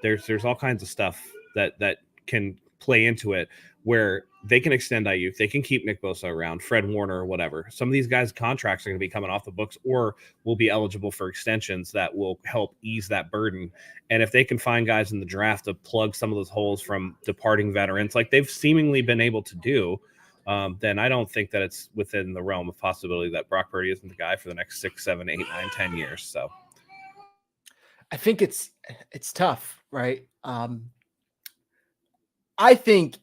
There's all kinds of stuff that can play into it, where they can extend Ayuk, they can keep Nick Bosa around, Fred Warner, or whatever. Some of these guys' contracts are going to be coming off the books or will be eligible for extensions that will help ease that burden. And if they can find guys in the draft to plug some of those holes from departing veterans, like they've seemingly been able to do, then I don't think that it's within the realm of possibility that Brock Purdy isn't the guy for the next 6, 7, 8, 9, 10 years. So I think it's tough, right? I think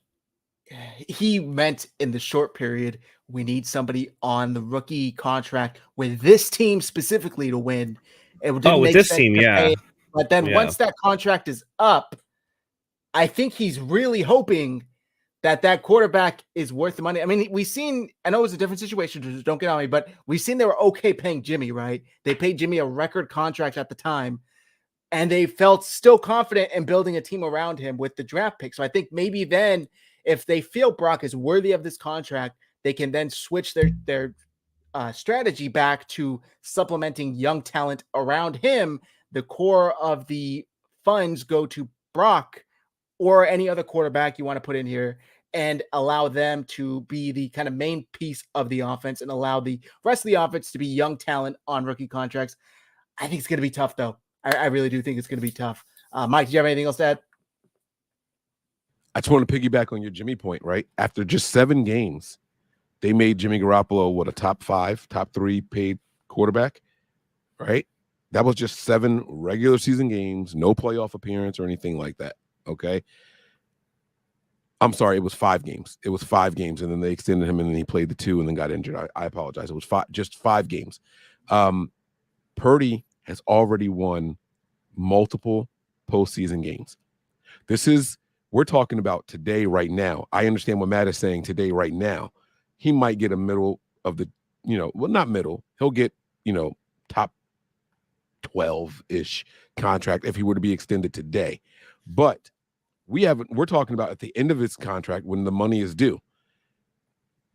he meant in the short period, we need somebody on the rookie contract with this team specifically to win. It didn't with make this sense team, to yeah. pay, but then once that contract is up, I think he's really hoping that quarterback is worth the money. I mean, I know it was a different situation, just don't get on me, but we've seen they were okay paying Jimmy, right? They paid Jimmy a record contract at the time, and they felt still confident in building a team around him with the draft pick. So I think maybe then, if they feel Brock is worthy of this contract, they can then switch their strategy back to supplementing young talent around him. The core of the funds go to Brock or any other quarterback you want to put in here, and allow them to be the kind of main piece of the offense and allow the rest of the offense to be young talent on rookie contracts. I think it's going to be tough, though. I really do think it's going to be tough. Mike, do you have anything else to add? I just want to piggyback on your Jimmy point, right? After just 7 games, they made Jimmy Garoppolo, a top 5, top 3 paid quarterback, right? That was just 7 regular season games, no playoff appearance or anything like that, okay? I'm sorry, it was 5 games. It was 5 games, and then they extended him, and then he played the 2 and then got injured. I apologize. It was just 5 games. Purdy has already won multiple postseason games. We're talking about today, right now. I understand what Matt is saying today, right now. He might get a middle of the, not middle. He'll get, top 12-ish contract if he were to be extended today. But we're talking about at the end of his contract when the money is due.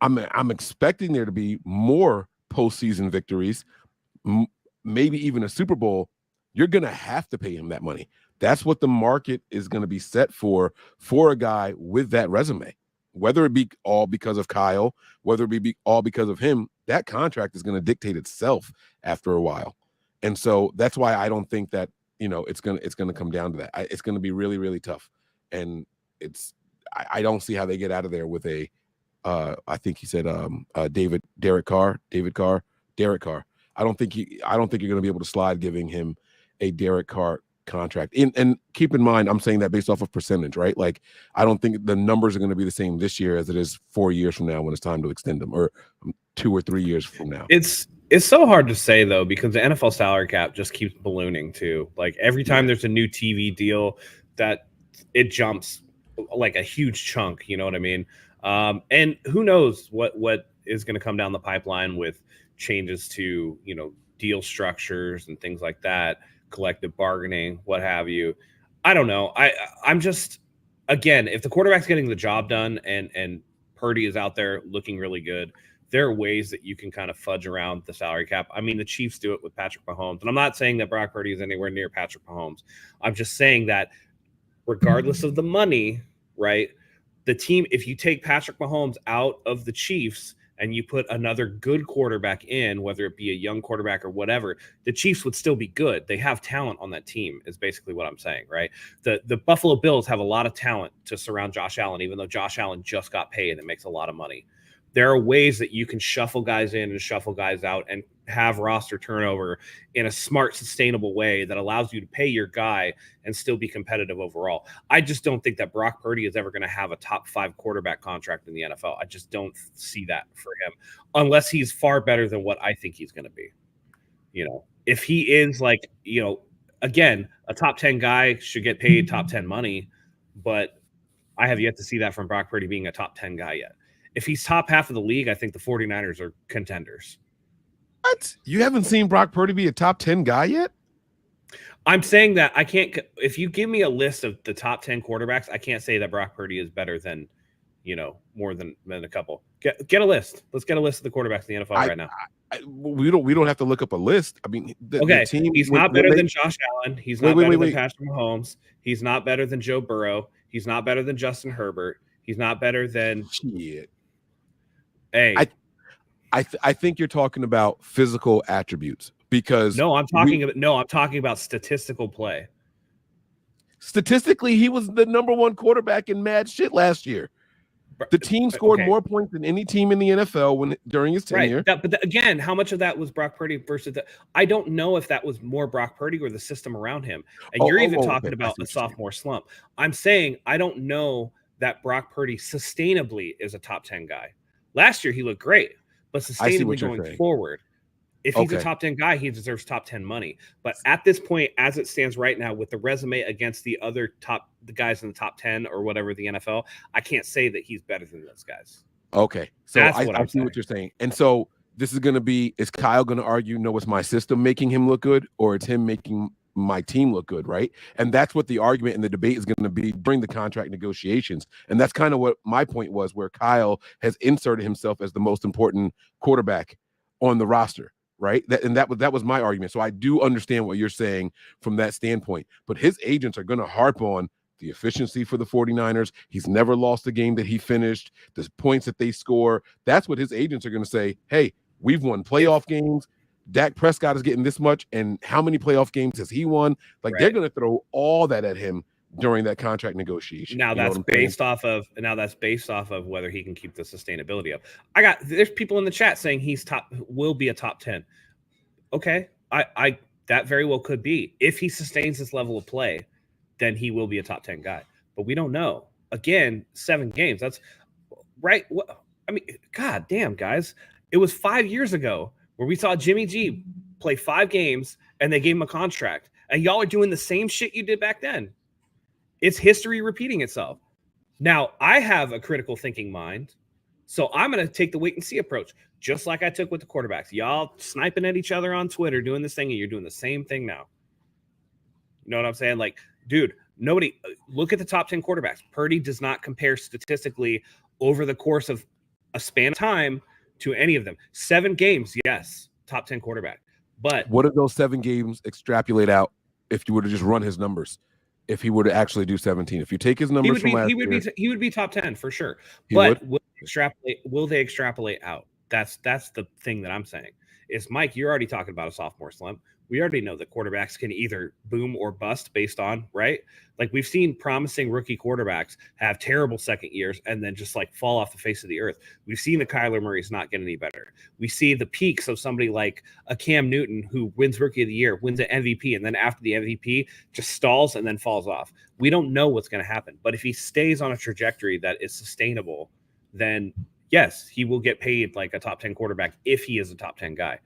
I'm expecting there to be more postseason victories, maybe even a Super Bowl. You're going to have to pay him that money. That's what the market is going to be set for a guy with that resume. Whether it be all because of Kyle, whether it be all because of him, that contract is going to dictate itself after a while. And so that's why I don't think that, it's going to come down to that. It's going to be really, really tough. And I don't see how they get out of there with I think he said Derek Carr. I don't think you're going to be able to slide giving him a Derek Carr contract. And keep in mind, I'm saying that based off of percentage, right? Like, I don't think the numbers are going to be the same this year as it is 4 years from now when it's time to extend them, or 2 or 3 years from now. It's so hard to say, though, because the NFL salary cap just keeps ballooning too. Like, every time there's a new TV deal, that it jumps like a huge chunk. You know what I mean? And who knows what is going to come down the pipeline with changes to, deal structures and things like that, collective bargaining, what have you. I don't know. I'm just, again, if the quarterback's getting the job done and Purdy is out there looking really good, there are ways that you can kind of fudge around the salary cap. I mean, the Chiefs do it with Patrick Mahomes. And I'm not saying that Brock Purdy is anywhere near Patrick Mahomes. I'm just saying that regardless of the money, right, the team, if you take Patrick Mahomes out of the Chiefs and you put another good quarterback in, whether it be a young quarterback or whatever, the Chiefs would still be good. They have talent on that team, is basically what I'm saying, right? The Buffalo Bills have a lot of talent to surround Josh Allen, even though Josh Allen just got paid and makes a lot of money. There are ways that you can shuffle guys in and shuffle guys out and have roster turnover in a smart, sustainable way that allows you to pay your guy and still be competitive overall. I just don't think that Brock Purdy is ever going to have a top 5 quarterback contract in the NFL. I just don't see that for him unless he's far better than what I think he's going to be. If he is like, again, a top 10 guy should get paid top 10 money, but I have yet to see that from Brock Purdy being a top 10 guy yet. If he's top half of the league, I think the 49ers are contenders. What? You haven't seen Brock Purdy be a top 10 guy yet? I'm saying that I can't. If you give me a list of the top 10 quarterbacks, I can't say that Brock Purdy is better than, more than a couple. Get a list. Let's get a list of the quarterbacks in the NFL right now. We don't have to look up a list. I mean, the team, he's not better than Josh Allen. He's not better than Patrick Mahomes. He's not better than Joe Burrow. He's not better than Justin Herbert. He's not better than shit. Hey, I think you're talking about physical attributes because I'm talking about statistical play. Statistically, he was the number one quarterback in mad shit last year. The team scored more points than any team in the NFL during his tenure. Right. But again, how much of that was Brock Purdy versus I don't know if that was more Brock Purdy or the system around him. And you're even talking about a sophomore slump. I'm saying I don't know that Brock Purdy sustainably is a top 10 guy. Last year, he looked great, but sustainably going forward, if he's a top 10 guy, he deserves top 10 money. But at this point, as it stands right now, with the resume against the guys in the top 10 or whatever the NFL, I can't say that he's better than those guys. Okay. So I see what you're saying. And so this is going to be, is Kyle going to argue, no, it's my system making him look good, or it's him making my team look good, right? And that's what the argument and the debate is going to be during the contract negotiations. And that's kind of what my point was, where Kyle has inserted himself as the most important quarterback on the roster, right? That was my argument. So I do understand what you're saying from that standpoint. But his agents are going to harp on the efficiency for the 49ers. He's never lost a game that he finished, the points that they score. That's what his agents are going to say. Hey, we've won playoff games. Dak Prescott is getting this much, and how many playoff games has he won? They're going to throw all that at him during that contract negotiation. Now that's based off of whether he can keep the sustainability up. There's people in the chat saying will be a top 10. Okay, I that very well could be. If he sustains this level of play, then he will be a top 10 guy. But we don't know. Again, 7 games. That's right. I mean, god damn, guys. It was 5 years ago where we saw Jimmy G play 5 games and they gave him a contract. And y'all are doing the same shit you did back then. It's history repeating itself. Now, I have a critical thinking mind, so I'm going to take the wait and see approach, just like I took with the quarterbacks. Y'all sniping at each other on Twitter, doing this thing, and you're doing the same thing now. You know what I'm saying? Dude, look at the top 10 quarterbacks. Purdy does not compare statistically over the course of a span of time to any of them. 7 games, yes, top 10 quarterback. But what did those 7 games extrapolate out if you were to just run his numbers? If he were to actually do 17, if you take his numbers from last year, he would be top 10 for sure. But will they extrapolate out? That's the thing that I'm saying. Is Mike, you're already talking about a sophomore slump. We already know that quarterbacks can either boom or bust based on, right? We've seen promising rookie quarterbacks have terrible second years and then just fall off the face of the earth. We've seen the Kyler Murray's not get any better. We see the peaks of somebody like a Cam Newton who wins rookie of the year, wins an MVP, and then after the MVP just stalls and then falls off. We don't know what's going to happen. But if he stays on a trajectory that is sustainable, then yes, he will get paid like a top 10 quarterback if he is a top 10 guy.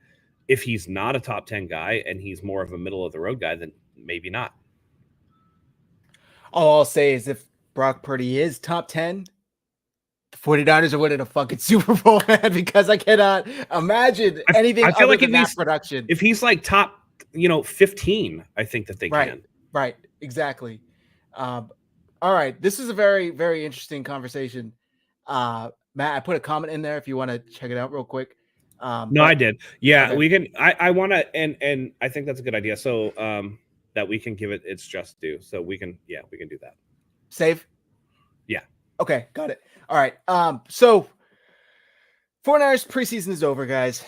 If he's not a top 10 guy and he's more of a middle of the road guy, then maybe not. All I'll say is if Brock Purdy is top 10, the 49ers are winning a fucking Super Bowl, man, because I cannot imagine anything I feel other than that production. If he's top, 15, I think that they can. Right. Exactly. All right. This is a very, very interesting conversation. Matt, I put a comment in there if you want to check it out real quick. I did. Yeah, okay. We can. I want to, and I think that's a good idea. So that we can give it its just due. So we can do that. Save. Yeah. Okay, got it. All right. So 49ers preseason is over, guys,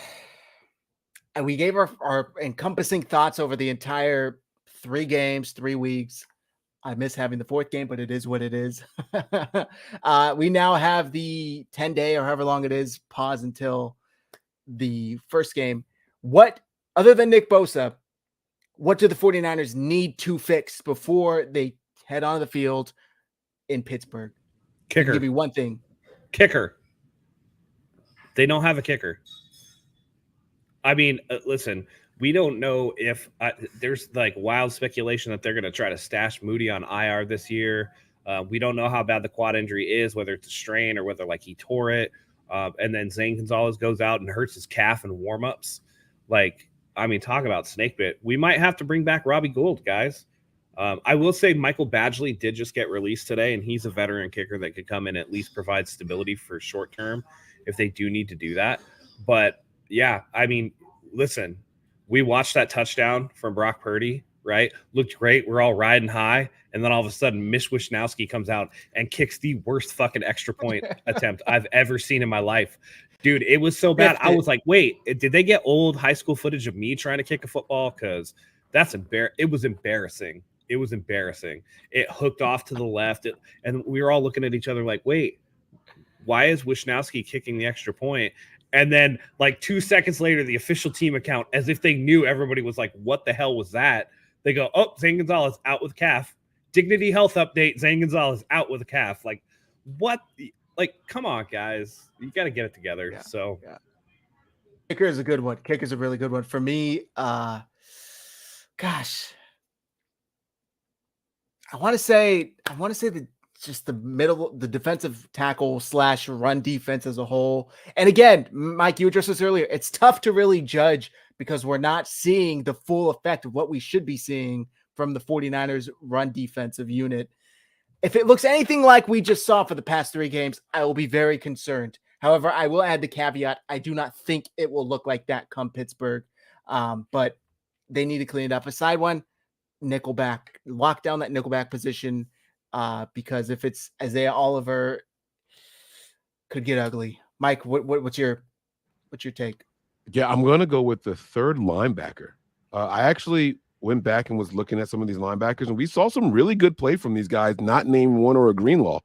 and we gave our encompassing thoughts over the entire 3 games, 3 weeks. I miss having the 4th game, but it is what it is. We now have the 10-day or however long it is pause until the first game. What, other than Nick Bosa, what do the 49ers need to fix before they head onto the field in Pittsburgh? Kicker. Give me one thing. Kicker. They don't have a kicker. I mean, listen, we don't know if there's wild speculation that they're going to try to stash Moody on IR this year. We don't know how bad the quad injury is, whether it's a strain or whether he tore it. And then Zane Gonzalez goes out and hurts his calf in warmups. Like, I mean, talk about snake bit. We might have to bring back Robbie Gould, guys. I will say Michael Badgley did just get released today, and he's a veteran kicker that could come in and at least provide stability for short term if they do need to do that. But yeah, I mean, listen, we watched that touchdown from Brock Purdy, right? Looked great. We're all riding high. And then all of a sudden, Mish Wisnowski comes out and kicks the worst fucking extra point attempt I've ever seen in my life. Dude, it was so bad. I was like, wait, did they get old high school footage of me trying to kick a football? Because that's it was embarrassing. It was embarrassing. It hooked off to the left. And we were all looking at each other like, wait, why is Wisnowski kicking the extra point? And then like 2 seconds later, the official team account, as if they knew everybody was like, what the hell was that? They go, oh, Zane Gonzalez out with calf. Dignity Health update, Zane Gonzalez out with a calf. Like, what? Like, come on, guys. You got to get it together. Yeah, so, yeah. Kicker is a good one. Kicker is a really good one. For me, gosh, I want to say that just the middle, the defensive tackle / run defense as a whole. And again, Mike, you addressed this earlier. It's tough to really judge because we're not seeing the full effect of what we should be seeing from the 49ers run defensive unit. If it looks anything like we just saw for the past 3 games, I will be very concerned. However, I will add the caveat. I do not think it will look like that come Pittsburgh, but they need to clean it up. Aside one, nickelback, lock down that nickelback position because if it's Isaiah Oliver, could get ugly. Mike, what's your take? Yeah, I'm going to go with the third linebacker. I actually went back and was looking at some of these linebackers, and we saw some really good play from these guys, not named Warner or Greenlaw.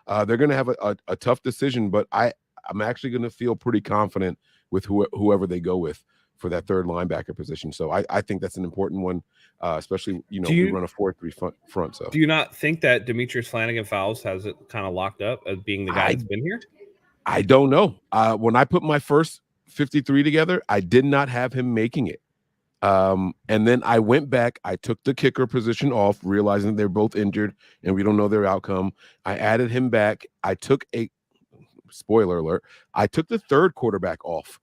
They're going to have a tough decision, but I'm actually going to feel pretty confident with whoever they go with for that third linebacker position. So I think that's an important one, especially, we run a 4-3 front. So do you not think that Demetrius Flanagan-Fowles has it kind of locked up as being the guy that's been here? I don't know. When I put my first 53 together, I did not have him making it. And then I went back, I took the kicker position off, realizing they're both injured and we don't know their outcome. I added him back. I took spoiler alert, I took the third quarterback off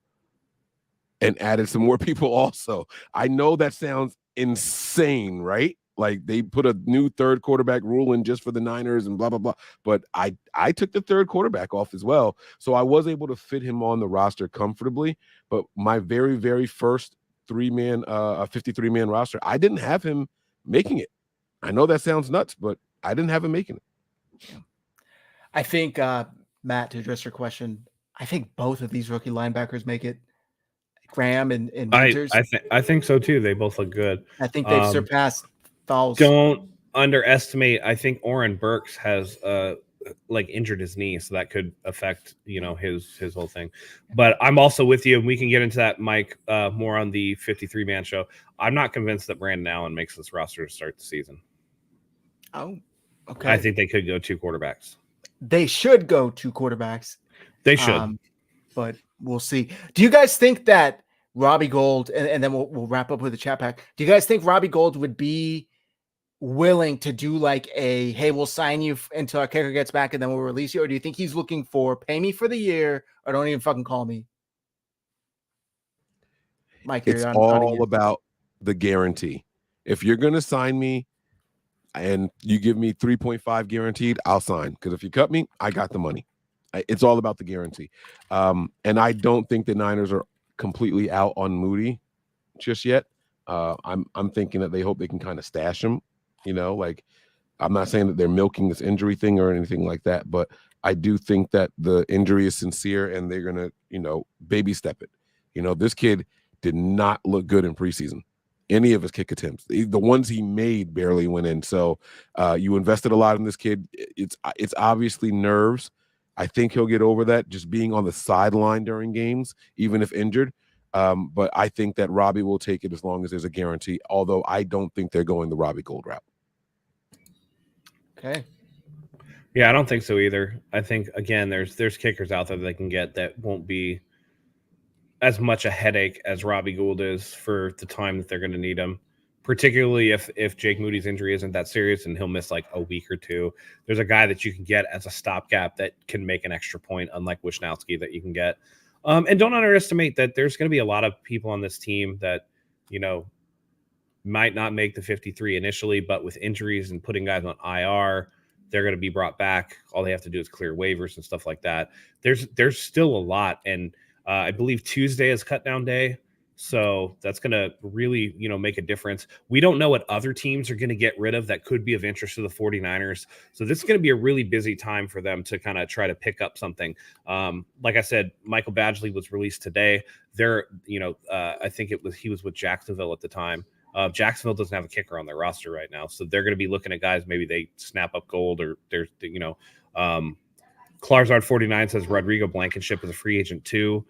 and added some more people also. I know that sounds insane, right? Like they put a new third quarterback rule in just for the Niners and blah, blah, blah. But I took the third quarterback off as well. So I was able to fit him on the roster comfortably. But my very, very first 53-man roster, I didn't have him making it. I know that sounds nuts, but I didn't have him making it. I think, Matt, to address your question, I think both of these rookie linebackers make it. Graham and Winters. I think so too. They both look good. I think they've surpassed Fowles. Don't underestimate. I think Oren Burks has injured his knee, so that could affect his whole thing. But I'm also with you, and we can get into that, Mike, more on the 53-man show. I'm not convinced that Brandon Allen makes this roster to start the season. Oh, okay. I think they could go 2 quarterbacks. They should go 2 quarterbacks. They should, but we'll see. Do you guys think that Robbie Gould, and then we'll wrap up with the chat pack. Do you guys think Robbie Gould would be willing to do like hey, we'll sign you until our kicker gets back and then we'll release you? Or do you think he's looking for pay me for the year or don't even fucking call me? Mike, it's all about the guarantee. If you're going to sign me and you give me 3.5 guaranteed, I'll sign. Because if you cut me, I got the money. It's all about the guarantee. And I don't think the Niners are completely out on Moody just yet. I'm thinking that they hope they can kind of stash him. I'm not saying that they're milking this injury thing or anything like that, but I do think that the injury is sincere and they're going to, baby step it. This kid did not look good in preseason. Any of his kick attempts, the ones he made barely went in. So you invested a lot in this kid. It's obviously nerves. I think he'll get over that just being on the sideline during games, even if injured. But I think that Robbie will take it as long as there's a guarantee, although I don't think they're going the Robbie Gould route. Okay. Yeah, I don't think so either. I think, again, there's kickers out there that they can get that won't be as much a headache as Robbie Gould is for the time that they're going to need him. particularly if Jake Moody's injury isn't that serious and he'll miss like a week or two. There's a guy that you can get as a stopgap that can make an extra point, unlike Wisnowski that you can get. And don't underestimate that there's going to be a lot of people on this team that, might not make the 53 initially, but with injuries and putting guys on IR, they're going to be brought back. All they have to do is clear waivers and stuff like that. There's still a lot. And I believe Tuesday is cut down day. So that's going to really, make a difference. We don't know what other teams are going to get rid of that could be of interest to the 49ers. So this is going to be a really busy time for them to kind of try to pick up something. Like I said, Michael Badgley was released today. I think he was with Jacksonville at the time. Jacksonville doesn't have a kicker on their roster right now. So they're going to be looking at guys. Maybe they snap up Gold or there's, Clarzard 49 says Rodrigo Blankenship is a free agent too.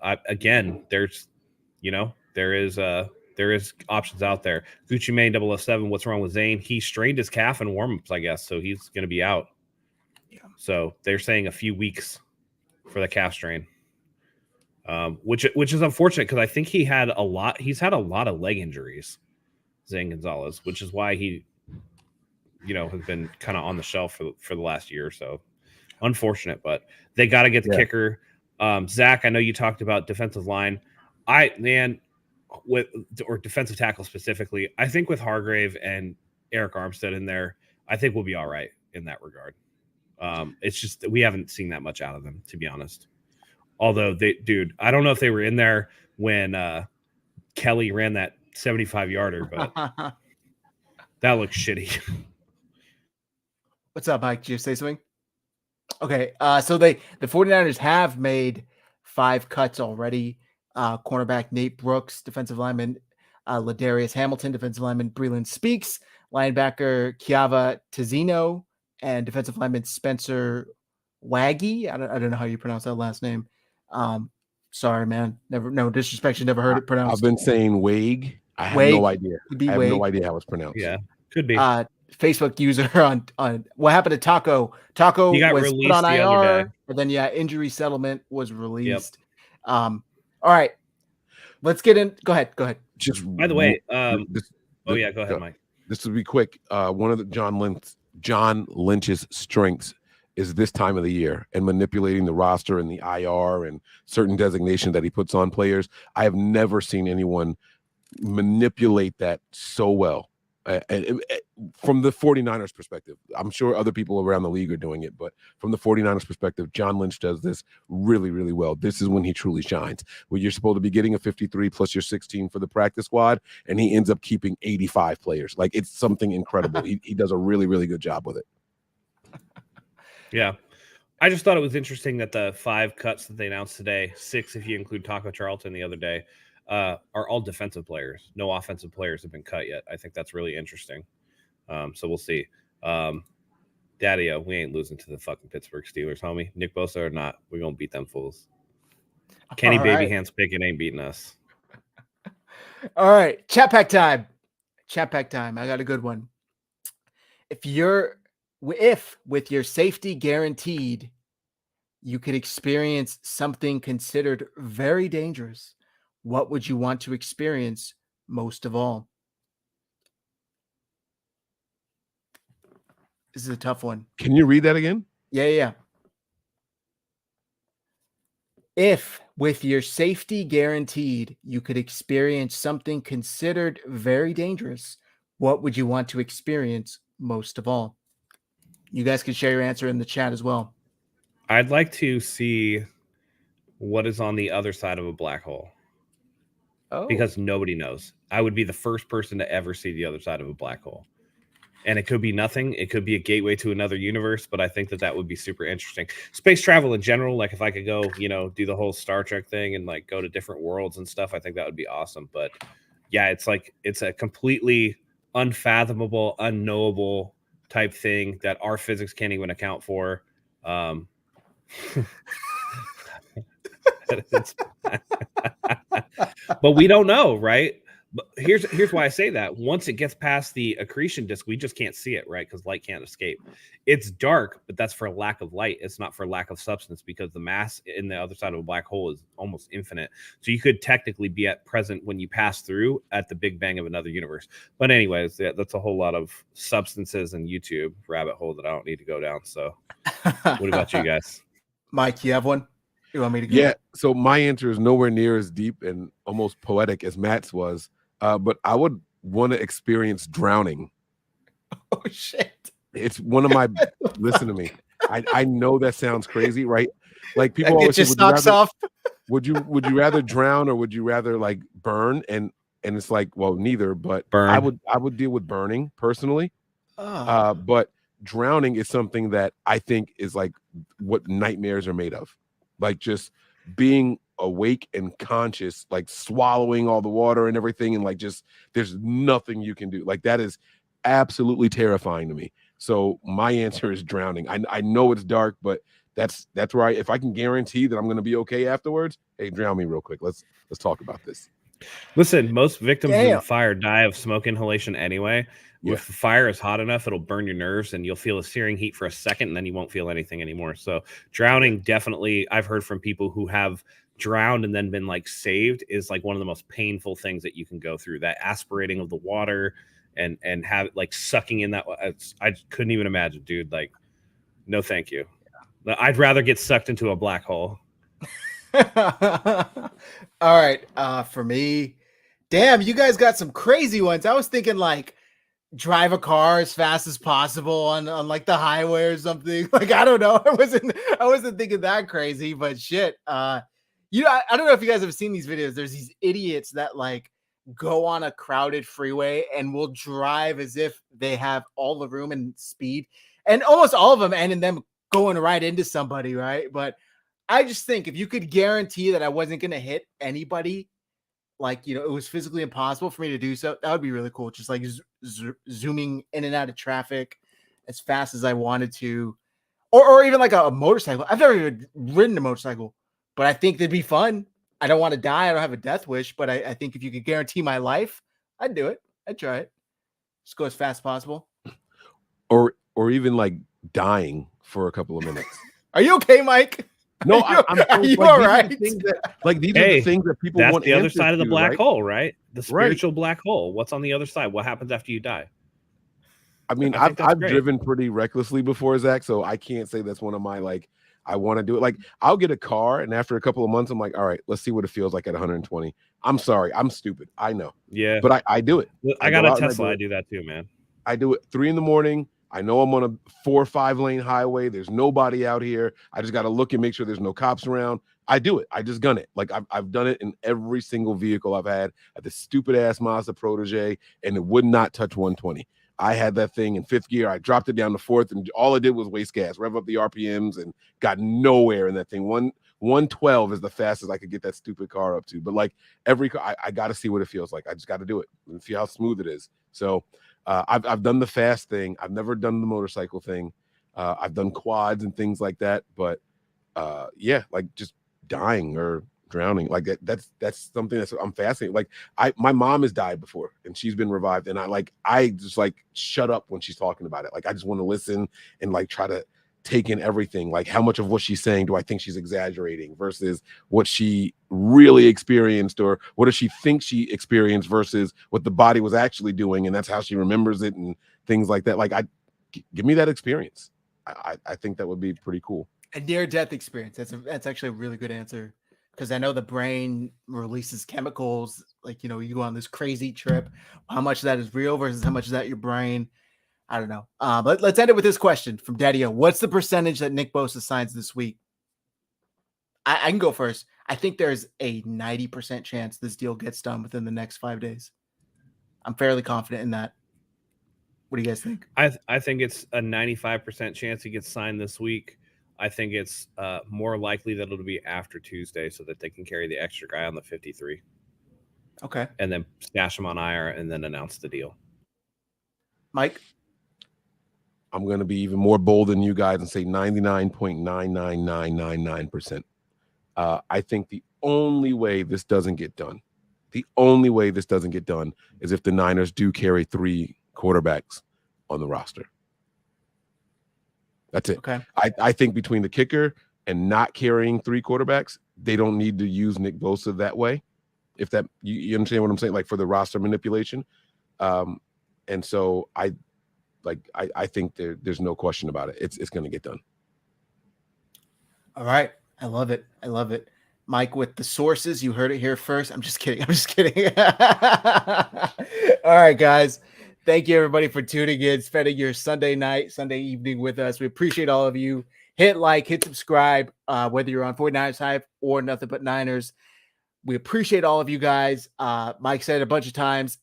Again, there is options out there. Gucci Mane 007. What's wrong with Zane? He strained his calf in warmups, I guess. So he's going to be out. Yeah. So they're saying a few weeks for the calf strain. Which is unfortunate because I think he's had a lot of leg injuries, Zane Gonzalez, which is why he, has been kind of on the shelf for the last year or so. Unfortunate, but they got to get the kicker. Zach, I know you talked about defensive line. Or defensive tackle specifically. I think with Hargrave and Eric Armstead in there, I think we'll be all right in that regard. It's just that we haven't seen that much out of them, to be honest. Although I don't know if they were in there when Kelly ran that 75-yarder, but that looks shitty. What's up, Mike? Did you say something? Okay. So the 49ers have made 5 cuts already. Cornerback Nate Brooks, defensive lineman Ladarius Hamilton, defensive lineman Breland Speaks, linebacker Kiava Tizino, and defensive lineman Spencer Waggy. I don't know how you pronounce that last name. Sorry, man. No disrespect. You never heard it pronounced. I've been saying Wag. I have no idea. I have no idea how it's pronounced. Yeah, could be. Facebook user on what happened to Taco. Taco was put on IR, but then injury settlement was released. Yep. All right, let's get in. Go ahead. Just by the way, go ahead, Mike. This will be quick. One of the John Lynch's strengths is this time of the year and manipulating the roster and the IR and certain designations that he puts on players. I have never seen anyone manipulate that so well. From the 49ers perspective, I'm sure other people around the league are doing it, but from the 49ers perspective, John Lynch does this really, really well. This is when he truly shines. When you're supposed to be getting a 53 plus your 16 for the practice squad, and he ends up keeping 85 players. Like, it's something incredible. He does a really, really good job with it. Yeah. I just thought it was interesting that the 5 cuts that they announced today, 6 if you include Taco Charlton the other day, are all defensive players. No offensive players have been cut yet. I think that's really interesting. So we'll see. Daddy-o, we ain't losing to the fucking Pittsburgh Steelers, homie. Nick Bosa or not, we're going to beat them fools. Kenny Baby Hands Pickett ain't beating us. All right. Chat pack time. I got a good one. If with your safety guaranteed, you could experience something considered very dangerous, what would you want to experience most of all? This is a tough one. Can you read that again? Yeah. If with your safety guaranteed, you could experience something considered very dangerous, what would you want to experience most of all? You guys can share your answer in the chat as well. I'd like to see what is on the other side of a black hole. Oh. Because nobody knows. I would be the first person to ever see the other side of a black hole. And it could be nothing. It could be a gateway to another universe, but I think that would be super interesting. Space travel in general, like if I could go, do the whole Star Trek thing and like go to different worlds and stuff, I think that would be awesome. But yeah, it's a completely unfathomable, unknowable type thing that our physics can't even account for. But we don't know, right? here's why I say that. Once it gets past the accretion disk, we just can't see it, right? Because light can't escape. It's dark, but that's for lack of light. It's not for lack of substance, because the mass in the other side of a black hole is almost infinite. So you could technically be at present when you pass through at the Big Bang of another universe. But anyways, that's a whole lot of substances and YouTube rabbit hole that I don't need to go down. So what about you guys? Mike, you have one? You want me to go? Yeah. So my answer is nowhere near as deep and almost poetic as Matt's was. But I would want to experience drowning. Oh shit. It's one of my listen to me. I know that sounds crazy, right? Like people That always gets say, your socks off. would you rather drown or would you rather like burn? And it's like, well, neither, but Burn. I would deal with burning personally. Oh. But drowning is something that I think is like what nightmares are made of. Like just being awake and conscious, like swallowing all the water and everything, and like just there's nothing you can do. Like that is absolutely terrifying to me. So my answer is drowning. I know it's dark, but that's where if I can guarantee that I'm going to be okay afterwards, hey, drown me real quick. Let's talk about this. Listen, most victims Damn. in fire die of smoke inhalation anyway. Yeah. If the fire is hot enough, it'll burn your nerves and you'll feel a searing heat for a second, and then you won't feel anything anymore. So drowning, definitely, I've heard from people who have drowned and then been like saved, is like one of the most painful things that you can go through. That aspirating of the water and have like sucking in that. I couldn't even imagine, dude. Like, no, thank you. I'd rather get sucked into a black hole. All right. For me, damn, you guys got some crazy ones. I was thinking like drive a car as fast as possible on like the highway or something. Like, I don't know. I wasn't thinking that crazy, but shit. I don't know if you guys have seen these videos. There's these idiots that like go on a crowded freeway and will drive as if they have all the room and speed, and almost all of them end in them going right into somebody, right? But I just think if you could guarantee that I wasn't going to hit anybody, like, it was physically impossible for me to do so, that would be really cool. Just like zooming in and out of traffic as fast as I wanted to, or even like a motorcycle. I've never even ridden a motorcycle, but I think that'd be fun. I don't want to die. I don't have a death wish, but I think if you could guarantee my life, I'd do it. I'd try it. Just go as fast as possible. Or even like dying for a couple of minutes. Are you okay, Mike? No, Are you all right? These are the things that people That's want. the other side of the black right? hole, right? The spiritual black hole. What's on the other side? What happens after you die? I mean, I've driven pretty recklessly before, Zach, so I can't say that's one of my like. I want to do it. Like, I'll get a car, and after a couple of months, I'm like, all right, let's see what it feels like at 120. I'm sorry, I'm stupid. I know. Yeah, but I do it. I got a Tesla. I do that too, man. I do it 3 a.m. I know I'm on a 4 or 5 lane highway. There's nobody out here. I just got to look and make sure there's no cops around. I do it. I just gun it. Like I've done it in every single vehicle I've had at the stupid ass Mazda Protege, and it would not touch 120. I had that thing in 5th gear. I dropped it down to 4th, and all I did was waste gas, rev up the RPMs, and got nowhere in that thing. 112 is the fastest I could get that stupid car up to. But like every car, I got to see what it feels like. I just got to do it and see how smooth it is. So I've done the fast thing. I've never done the motorcycle thing. I've done quads and things like that. But yeah, like just dying or drowning, like that's something that's I'm fascinated. Like my mom has died before and she's been revived, and I just like shut up when she's talking about it. Like I just want to listen and like try to take in everything. Like how much of what she's saying do I think she's exaggerating versus what she really experienced, or what does she think she experienced versus what the body was actually doing, and that's how she remembers it and things like that. Like give me that experience. I think that would be pretty cool. A near-death experience. That's actually a really good answer, because I know the brain releases chemicals. Like, you go on this crazy trip. How much of that is real versus how much is that your brain? I don't know. But let's end it with this question from Daddy-O. What's the percentage that Nick Bosa signs this week? I can go first. I think there's a 90% chance this deal gets done within the next 5 days. I'm fairly confident in that. What do you guys think? I think it's a 95% chance he gets signed this week. I think it's more likely that it'll be after Tuesday so that they can carry the extra guy on the 53. Okay. And then stash him on IR and then announce the deal. Mike? I'm going to be even more bold than you guys and say 99.99999%. I think the only way this doesn't get done, The only way this doesn't get done is if the Niners do carry 3 quarterbacks on the roster. That's it. Okay. I think between the kicker and not carrying 3 quarterbacks, they don't need to use Nick Bosa that way. If that you understand what I'm saying, like for the roster manipulation. And so I think there's no question about it. It's going to get done. All right. I love it. I love it. Mike, with the sources, you heard it here first. I'm just kidding. All right, guys. Thank you, everybody, for tuning in, spending your Sunday evening with us. We appreciate all of you. Hit like, hit subscribe, whether you're on 49ers Hive or Nothing But Niners. We appreciate all of you guys. Mike said a bunch of times,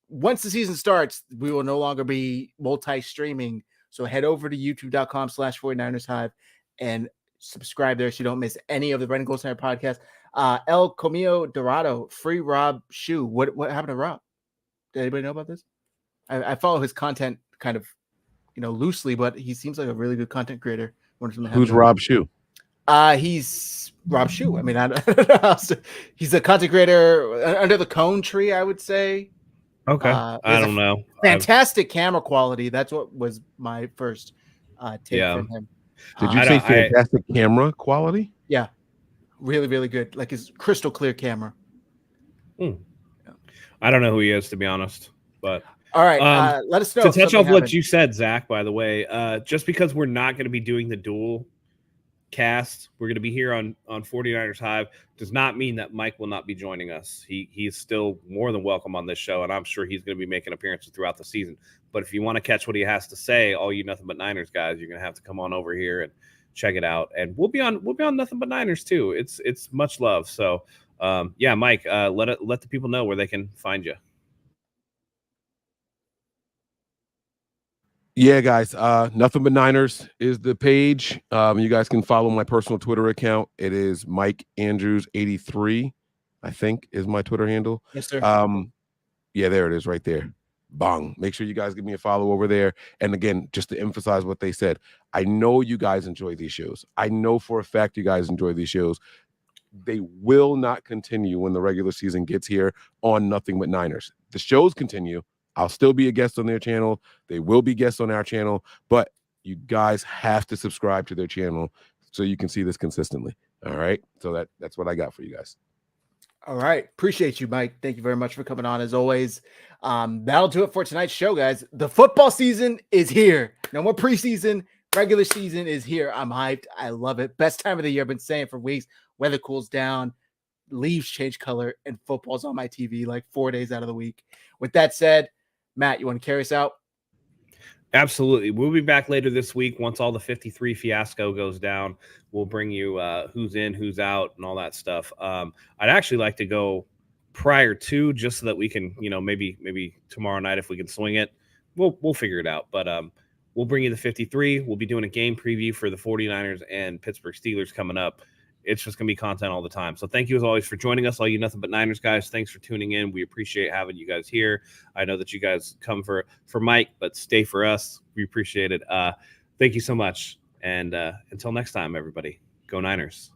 once the season starts, we will no longer be multi-streaming. So head over to youtube.com/49ers Hive and subscribe there so you don't miss any of the Red and Gold Center podcast. El Comio Dorado, free Rob shoe. What happened to Rob? Did anybody know about this? I follow his content kind of, loosely, but he seems like a really good content creator. Who's Rob Shoe? He's Rob Shoe. I mean, I don't know how he's a content creator under the Cone Tree, I would say. Okay. I don't know. Fantastic camera quality. That's what was my first take from him. Did you say fantastic camera quality? Yeah. Really, really good. Like his crystal clear camera. I don't know who he is, to be honest. But all right, let us know. To touch off what you said, Zach, by the way, just because we're not going to be doing the dual cast, we're going to be here on 49ers Hive, does not mean that Mike will not be joining us. He's still more than welcome on this show, and I'm sure he's going to be making appearances throughout the season. But if you want to catch what he has to say, all you Nothing But Niners guys, you're going to have to come on over here and check it out. And we'll be on Nothing But Niners too. It's much love. So yeah, Mike, let the people know where they can find you. Yeah, guys. Nothing But Niners is the page. You guys can follow my personal Twitter account. It is Mike Andrews 83, I think, is my Twitter handle. Yes, sir. Yeah, there it is, right there. Bong. Make sure you guys give me a follow over there. And again, just to emphasize what they said, I know you guys enjoy these shows. I know for a fact you guys enjoy these shows. They will not continue when the regular season gets here on Nothing But Niners. The shows continue. I'll still be a guest on their channel. They will be guests on our channel, but you guys have to subscribe to their channel so you can see this consistently. All right. So that's what I got for you guys. All right. Appreciate you, Mike. Thank you very much for coming on as always. That'll do it for tonight's show, guys. The football season is here. No more preseason. Regular season is here. I'm hyped. I love it. Best time of the year. I've been saying for weeks. Weather cools down, leaves change color, and football's on my TV like 4 days out of the week. With that said, Matt, you want to carry us out? Absolutely. We'll be back later this week once all the 53 fiasco goes down. We'll bring you who's in, who's out, and all that stuff. I'd actually like to go prior to, just so that we can, maybe tomorrow night if we can swing it. We'll figure it out. But we'll bring you the 53. We'll be doing a game preview for the 49ers and Pittsburgh Steelers coming up. It's just going to be content all the time. So thank you as always for joining us, all you Nothing But Niners guys. Thanks for tuning in. We appreciate having you guys here. I know that you guys come for Mike, but stay for us. We appreciate it. Thank you so much. And until next time, everybody, go Niners.